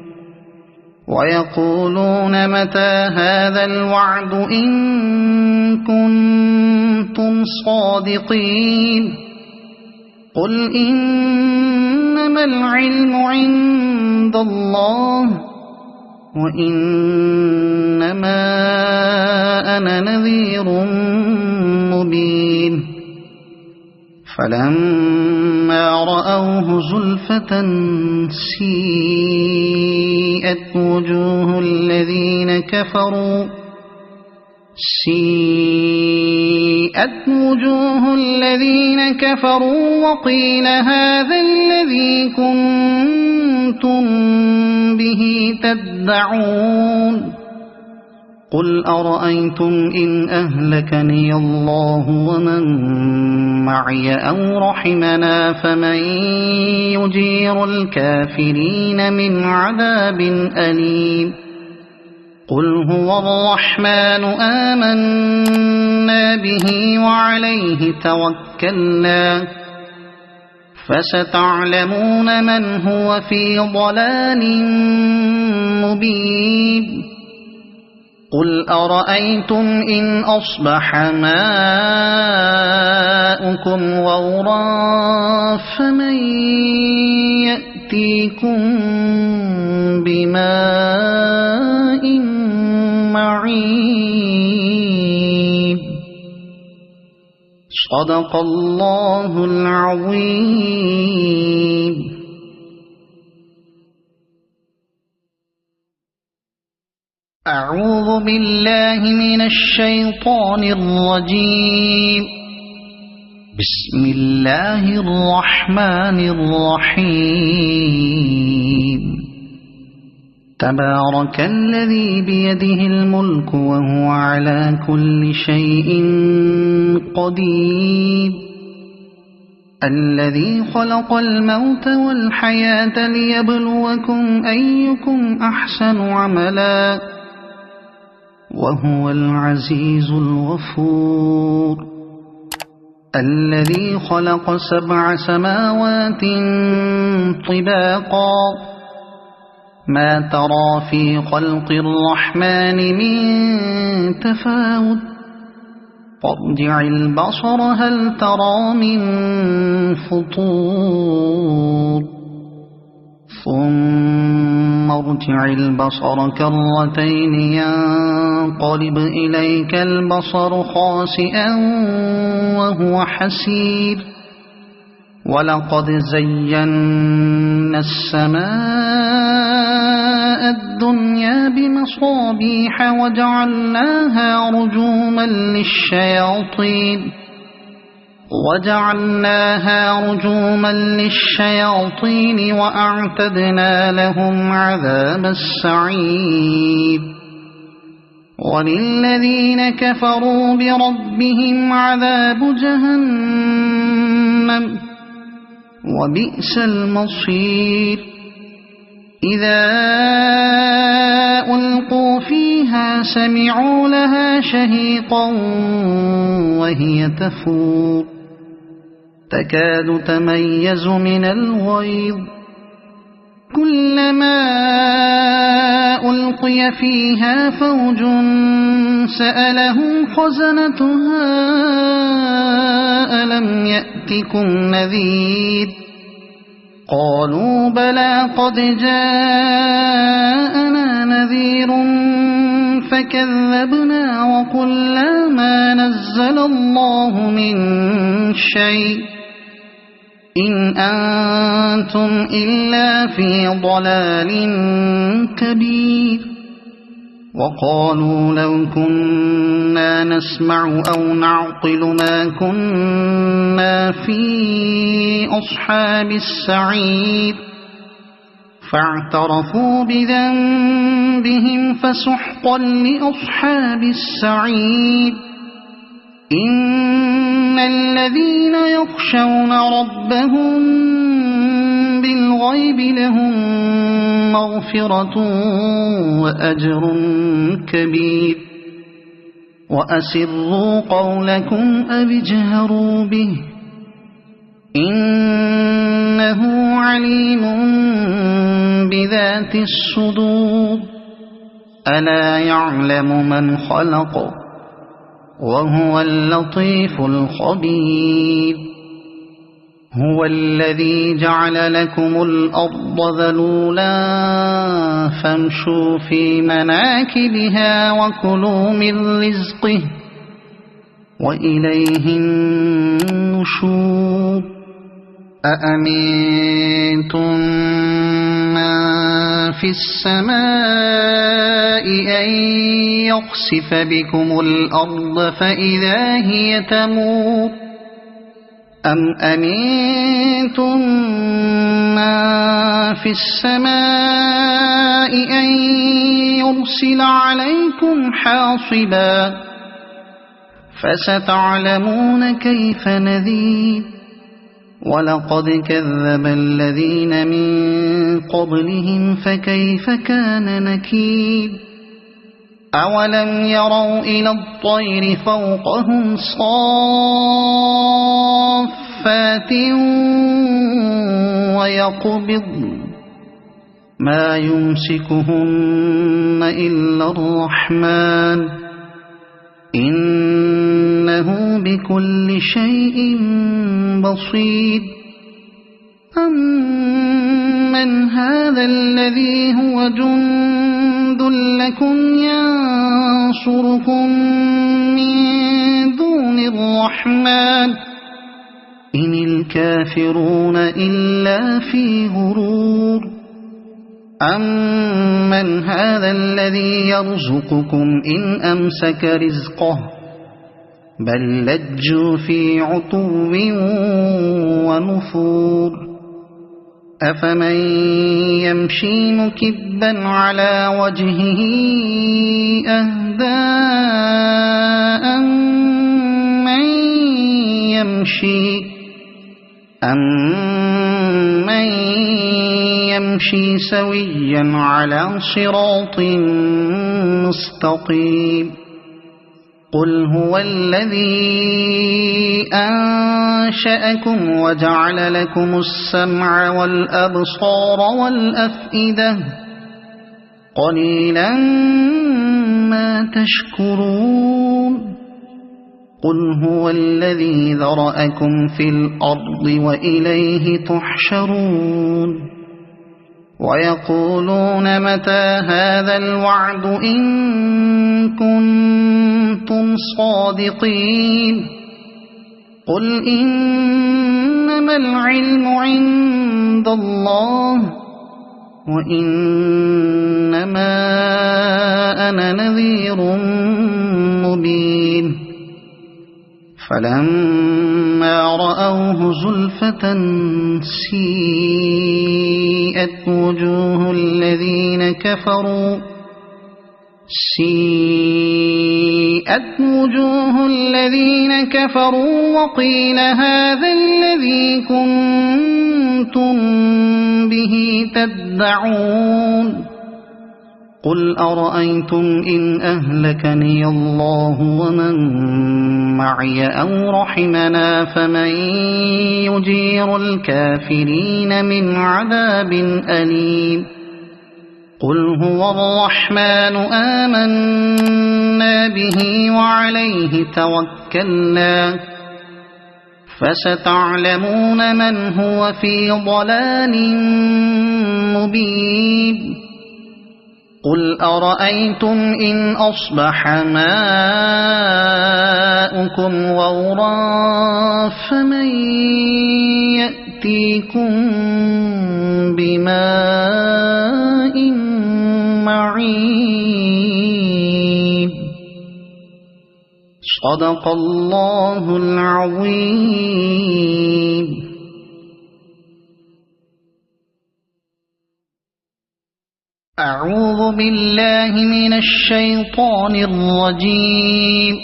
ويقولون متى هذا الوعد إن كنتم صادقين قل إنما العلم عند الله وإنما أنا نذير مبين فلما رأوه زلفة سيئت وجوه الذين كفروا وقيل هذا الذي كنتم به تدعون قل أرأيتم إن أهلكني الله ومن معي أو رحمنا فمن يجير الكافرين من عذاب أليم قل هو الرحمن آمنا به وعليه توكلنا فستعلمون من هو في ضلال مبين قل أرأيتم إن أصبح ماؤكم غورا فمن يأتيكم بماء معين صدق الله العظيم. أعوذ بالله من الشيطان الرجيم. بسم الله الرحمن الرحيم. تبارك الذي بيده الملك وهو على كل شيء قدير الذي خلق الموت والحياة ليبلوكم أيكم أحسن عملا وهو العزيز الغفور الذي خلق 7 سماوات طباقا ما ترى في خلق الرحمن من تفاوت فارجع البصر هل ترى من فطور ثم ارجع البصر كرتين ينقلب إليك البصر خاسئا وهو حسير ولقد زينا السماء الدنيا بمصابيح وجعلناها رجوما للشياطين وأعتدنا لهم عذاب السعير وللذين كفروا بربهم عذاب جهنم وبئس المصير إذا ألقوا فيها سمعوا لها شهيقا وهي تفور تكاد تميز من الغيظ كلما ألقي فيها فوج سألهم خزنتها ألم يأتكم نذير قالوا بلى قد جاءنا نذير فكذبنا وقلنا ما نزل الله من شيء إن أنتم إلا في ضلال كبير وقالوا لو كنا نسمع أو نعقل ما كنا في أصحاب السعير فاعترفوا بذنبهم فسحقا لأصحاب السعير إن الذين يخشون ربهم بالغيب لهم مغفرة وأجر كبير وأسروا قولكم أو اجهروا به إنه عليم بذات الصدور ألا يعلم من خلق وهو اللطيف الخبير هو الذي جعل لكم الأرض ذلولا فامشوا في مناكبها وكلوا من رزقه وإليه النشور أأمنتم من في السماء أن يخسف بكم الأرض فإذا هي تمور أم أمنتم من في السماء أن يرسل عليكم حاصبا فستعلمون كيف نذير ولقد كذب الذين من قبلهم فكيف كان نكير أولم يروا إلى الطير فوقهم صافات ويقبضن ما يمسكهن إلا الرحمن إنه بكل شيء بصير أمن هذا الذي هو جند لكم ينصركم من دون الرحمن إن الكافرون إلا في غرور أمن هذا الذي يرزقكم إن أمسك رزقه بل لجوا في عتو ونفور أفمن يمشي مكبا على وجهه أهدى أمن يمشي سويا على صراط مستقيم قل هو الذي أنشأكم وجعل لكم السمع والأبصار والأفئدة قليلا ما تشكرون قل هو الذي ذرأكم في الأرض وإليه تحشرون ويقولون متى هذا الوعد إن كنتم صادقين قل إنما العلم عند الله وإنما أنا نذير مبين فلما رأوه زلفة سيئت وجوه الذين كفروا وقيل هذا الذي كنتم به تدعون قل أرأيتم إن أهلكني الله ومن معي أو رحمنا فمن يجير الكافرين من عذاب أليم قل هو الرحمن آمنا به وعليه توكلنا فستعلمون من هو في ضلال مبين قل أرأيتم إن أصبح ماؤكم غورا فمن يأتيكم بماء معين صدق الله العظيم. أعوذ بالله من الشيطان الرجيم.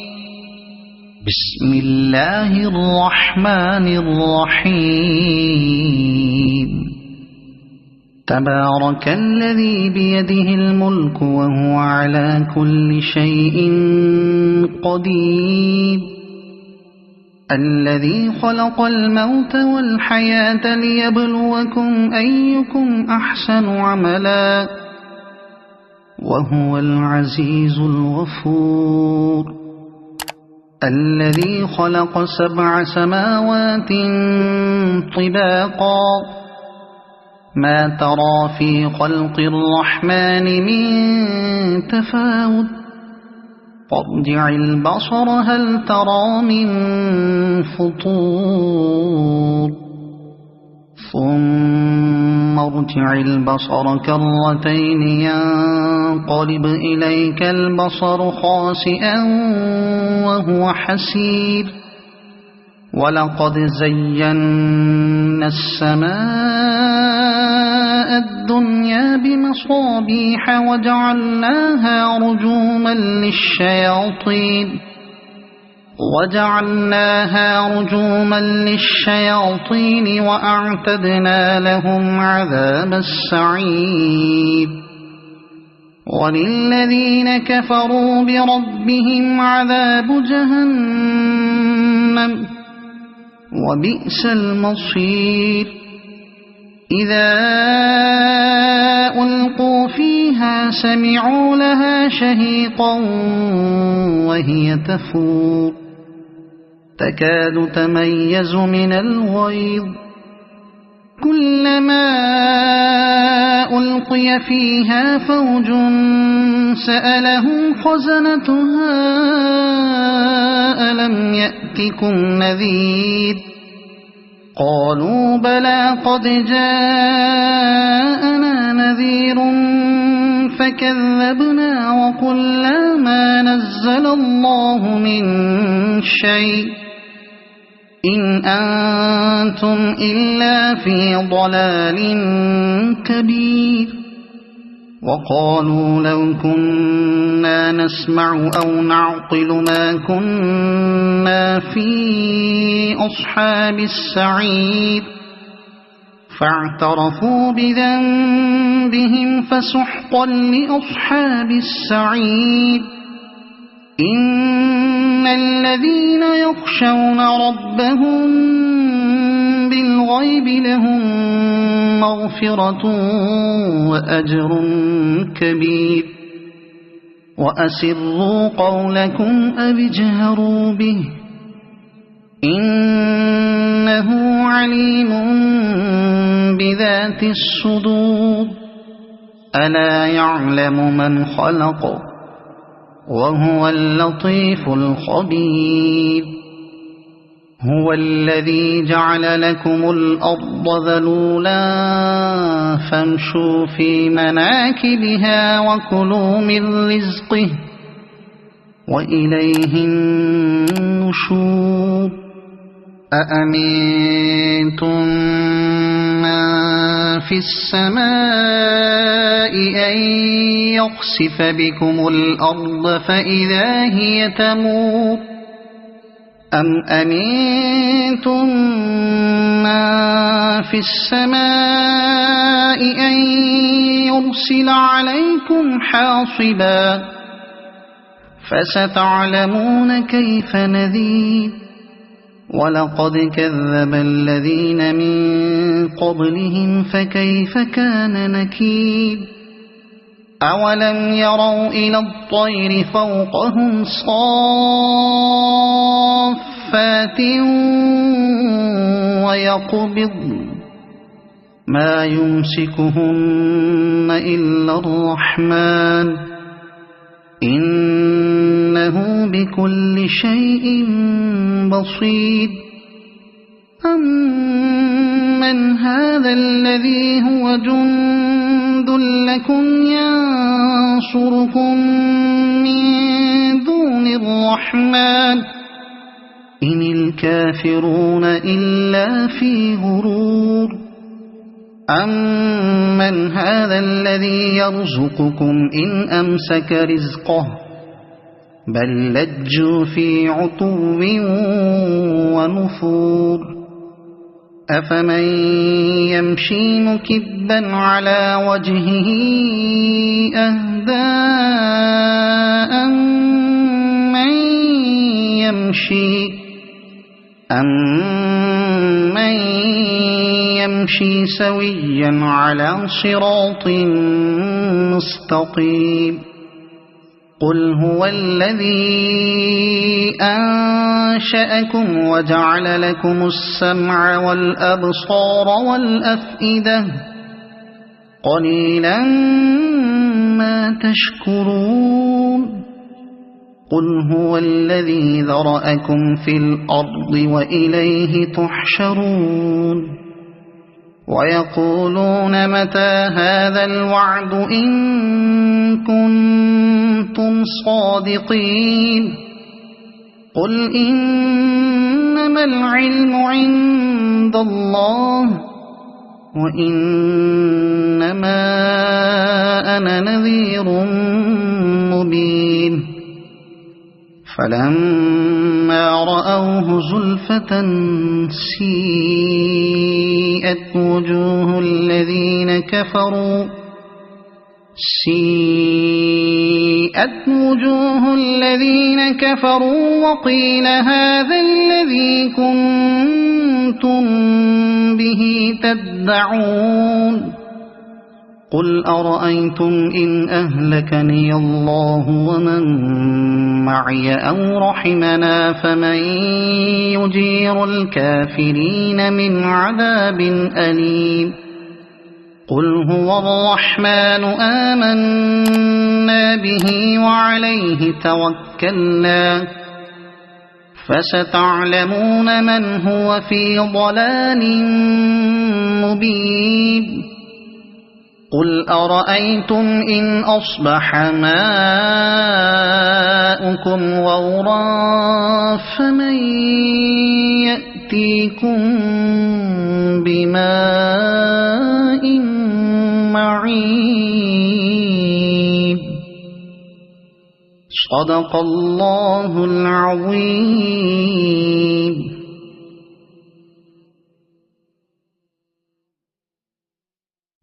بسم الله الرحمن الرحيم تبارك الذي بيده الملك وهو على كل شيء قدير الذي خلق الموت والحياة ليبلوكم أيكم أحسن عملا وهو العزيز الغفور الذي خلق 7 سماوات طباقا ما ترى في خلق الرحمن من تفاوت فارجع البصر هل ترى من فطور ثم ارجع البصر كرتين ينقلب إليك البصر خاسئا وهو حسير ولقد زينا السماء الدنيا بمصابيح وجعلناها رجوما للشياطين وأعتدنا لهم عذاب السعير وللذين كفروا بربهم عذاب جهنم وبئس المصير إذا ألقوا فيها سمعوا لها شهيقا وهي تفور تكاد تميز من الغيظ كلما ألقي فيها فوج سألهم خزنتها ألم يأتكم نذير قالوا بلى قد جاءنا نذير فكذبنا وقلنا ما نزل الله من شيء إن أنتم إلا في ضلال كبير وقالوا لو كنا نسمع أو نعقل ما كنا في أصحاب السعير فاعترفوا بذنبهم فسحقا لأصحاب السعير إن الذين يخشون ربهم بالغيب لهم مغفرة وأجر كبير وأسروا قولكم أو اجهروا به إنه عليم بذات الصدور ألا يعلم من خلق وهو اللطيف الخبير هو الذي جعل لكم الأرض ذلولا فامشوا في مناكبها وكلوا من رزقه وإليه النشور أأمنتم من في السماء أن يخسف بكم الأرض فإذا هي تمور أم أمنتم من في السماء أن يرسل عليكم حاصبا فستعلمون كيف نذير ولقد كذب الذين من قبلهم فكيف كان نكير أولم يروا إلى الطير فوقهم صافات ويقبضن ما يمسكهن إلا الرحمن إنه بكل شيء بصير أمن هذا الذي هو جند لكم ينصركم من دون الرحمن إن الكافرون إلا في غرور أمن هذا الذي يرزقكم إن أمسك رزقه بل لجوا في عتو ونفور أفمن يمشي مكبا على وجهه أهدى أمن يمشي سويا على صراط مستقيم قل هو الذي أنشأكم وجعل لكم السمع والأبصار والأفئدة قليلا ما تشكرون قل هو الذي ذرأكم في الأرض وإليه تحشرون ويقولون متى هذا الوعد إن كنتم صادقين قل إنما العلم عند الله وإنما أنا نذير مبين فلما رأوه زلفة سيئت وجوه الذين كفروا وقيل هذا الذي كنتم به تدعون قل أرأيتم إن أهلكني الله ومن معي أو رحمنا فمن يجير الكافرين من عذاب أليم قل هو الرحمن آمنا به وعليه توكلنا فستعلمون من هو في ضلال مبين قل أرأيتم إن أصبح ماؤكم غورا فمن يأتيكم بماء معين صدق الله العظيم.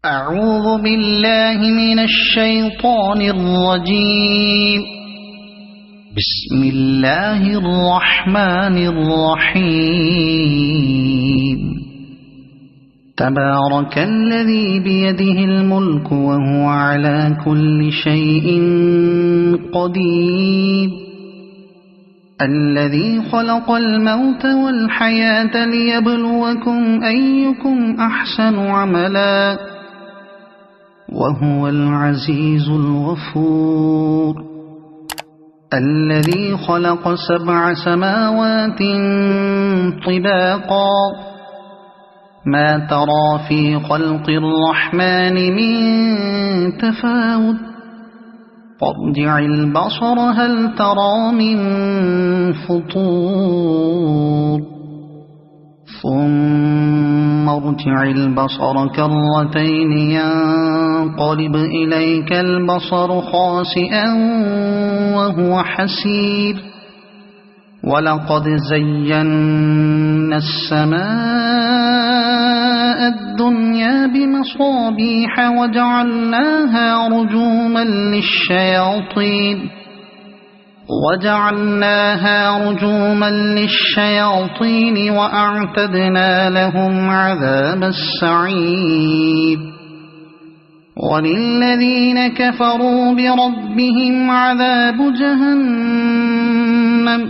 أعوذ بالله من الشيطان الرجيم. بسم الله الرحمن الرحيم. تبارك الذي بيده الملك وهو على كل شيء قدير الذي خلق الموت والحياة ليبلوكم أيكم أحسن عملا وهو العزيز الغفور الذي خلق 7 سماوات طباقا ما ترى في خلق الرحمن من تفاوت فارجع البصر هل ترى من فطور ثم ارجع البصر كرتين ينقلب إليك البصر خاسئا وهو حسير ولقد زينا السماء الدنيا بمصابيح وجعلناها رجوما للشياطين وأعتدنا لهم عذاب السعير وللذين كفروا بربهم عذاب جهنم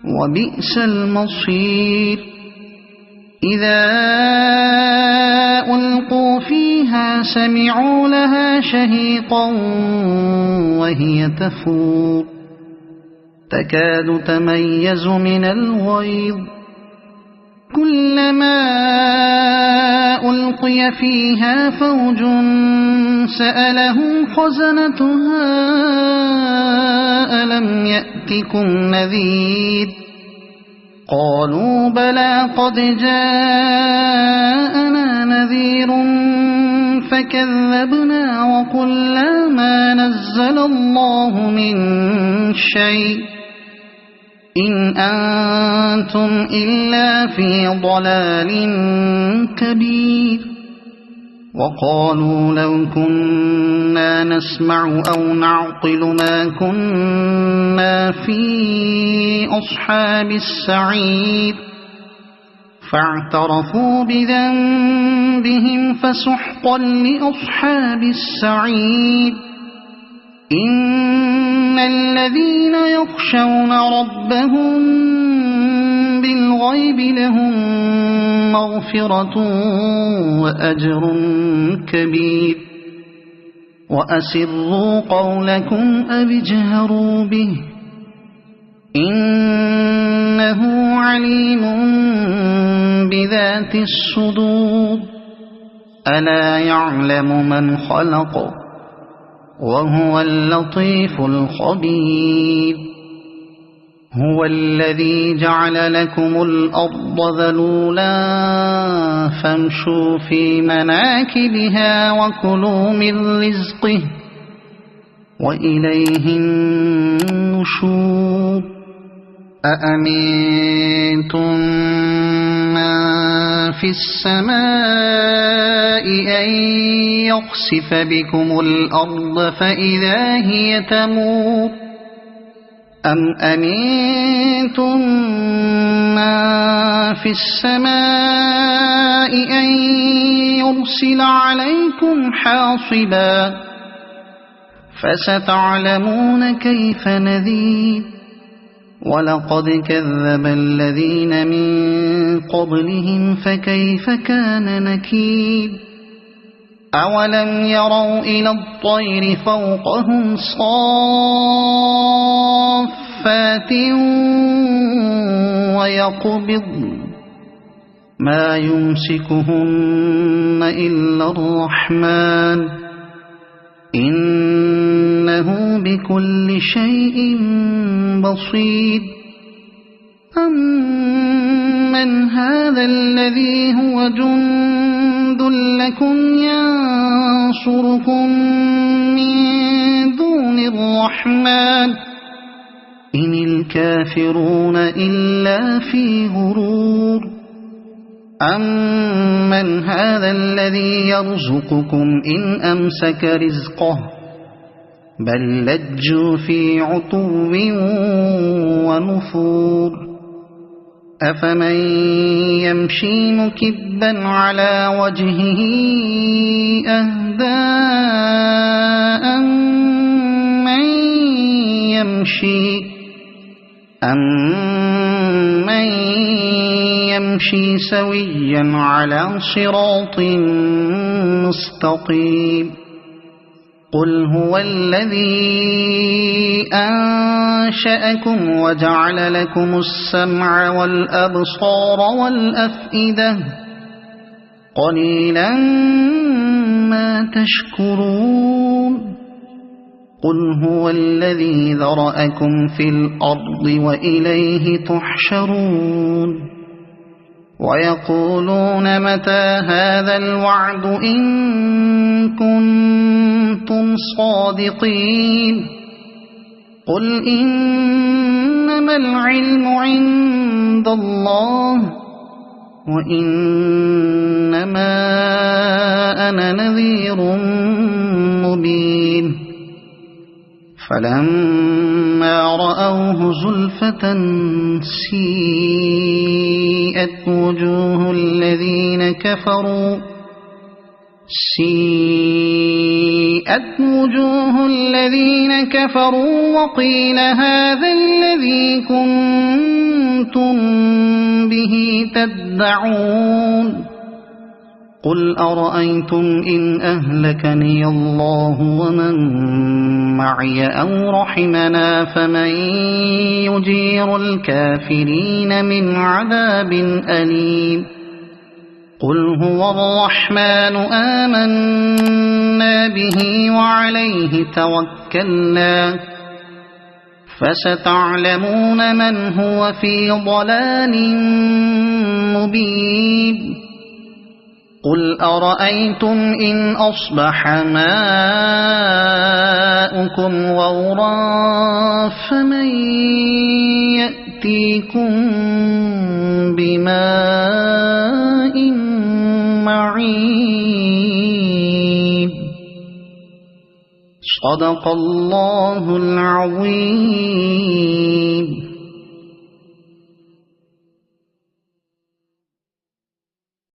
وبئس المصير إذا ألقوا فيها سمعوا لها شهيقا وهي تفور تكاد تميز من الغيظ كلما ألقي فيها فوج سألهم خزنتها ألم يأتكم نذير قالوا بلى قد جاءنا نذير كذبنا وقلنا ما نزل الله من شيء إن أنتم إلا في ضلال كبير وقالوا لو كنا نسمع أو نعقل ما كنا في أصحاب السعير فاعترفوا بذنبهم فسحقا لأصحاب السعير إن الذين يخشون ربهم بالغيب لهم مغفرة وأجر كبير وأسروا قولكم أو اجهروا به إنه عليم بذات الصدور ألا يعلم من خلق وهو اللطيف الخبير هو الذي جعل لكم الأرض ذلولا فامشوا في مناكبها وكلوا من رزقه وإليه النشور أأمنتم من في السماء أن يخسف بكم الأرض فإذا هي تمور أم أمنتم من في السماء أن يرسل عليكم حاصبا فستعلمون كيف نذير ولقد كذب الذين من قبلهم فكيف كان نكير أولم يروا إلى الطير فوقهم صافات ويقبضن ما يمسكهن إلا الرحمن إنه بكل شيء بصير أمن هذا الذي هو جند لكم ينصركم من دون الرحمن إن الكافرون إلا في غرور أمن هذا الذي يرزقكم إن أمسك رزقه بل لجوا في عتو ونفور أفمن يمشي مكبا على وجهه أهدى أمن يمشي سويا على صراط مستقيم قل هو الذي أنشأكم وجعل لكم السمع والأبصار والأفئدة قليلا ما تشكرون قل هو الذي ذرأكم في الأرض وإليه تحشرون ويقولون متى هذا الوعد إن كنتم صادقين قل إنما العلم عند الله وإنما أنا نذير مبين فلما رأوه زلفة سيئت وجوه الذين كفروا وقيل هذا الذي كنتم به تدعون قل أرأيتم إن أهلكني الله ومن معي أو رحمنا فمن يجير الكافرين من عذاب أليم قل هو الرحمن آمنا به وعليه توكلنا فستعلمون من هو في ضلال مبين قل أرأيتم إن أصبح ماؤكم غورا فمن يأتيكم بماء معين. صدق الله العظيم.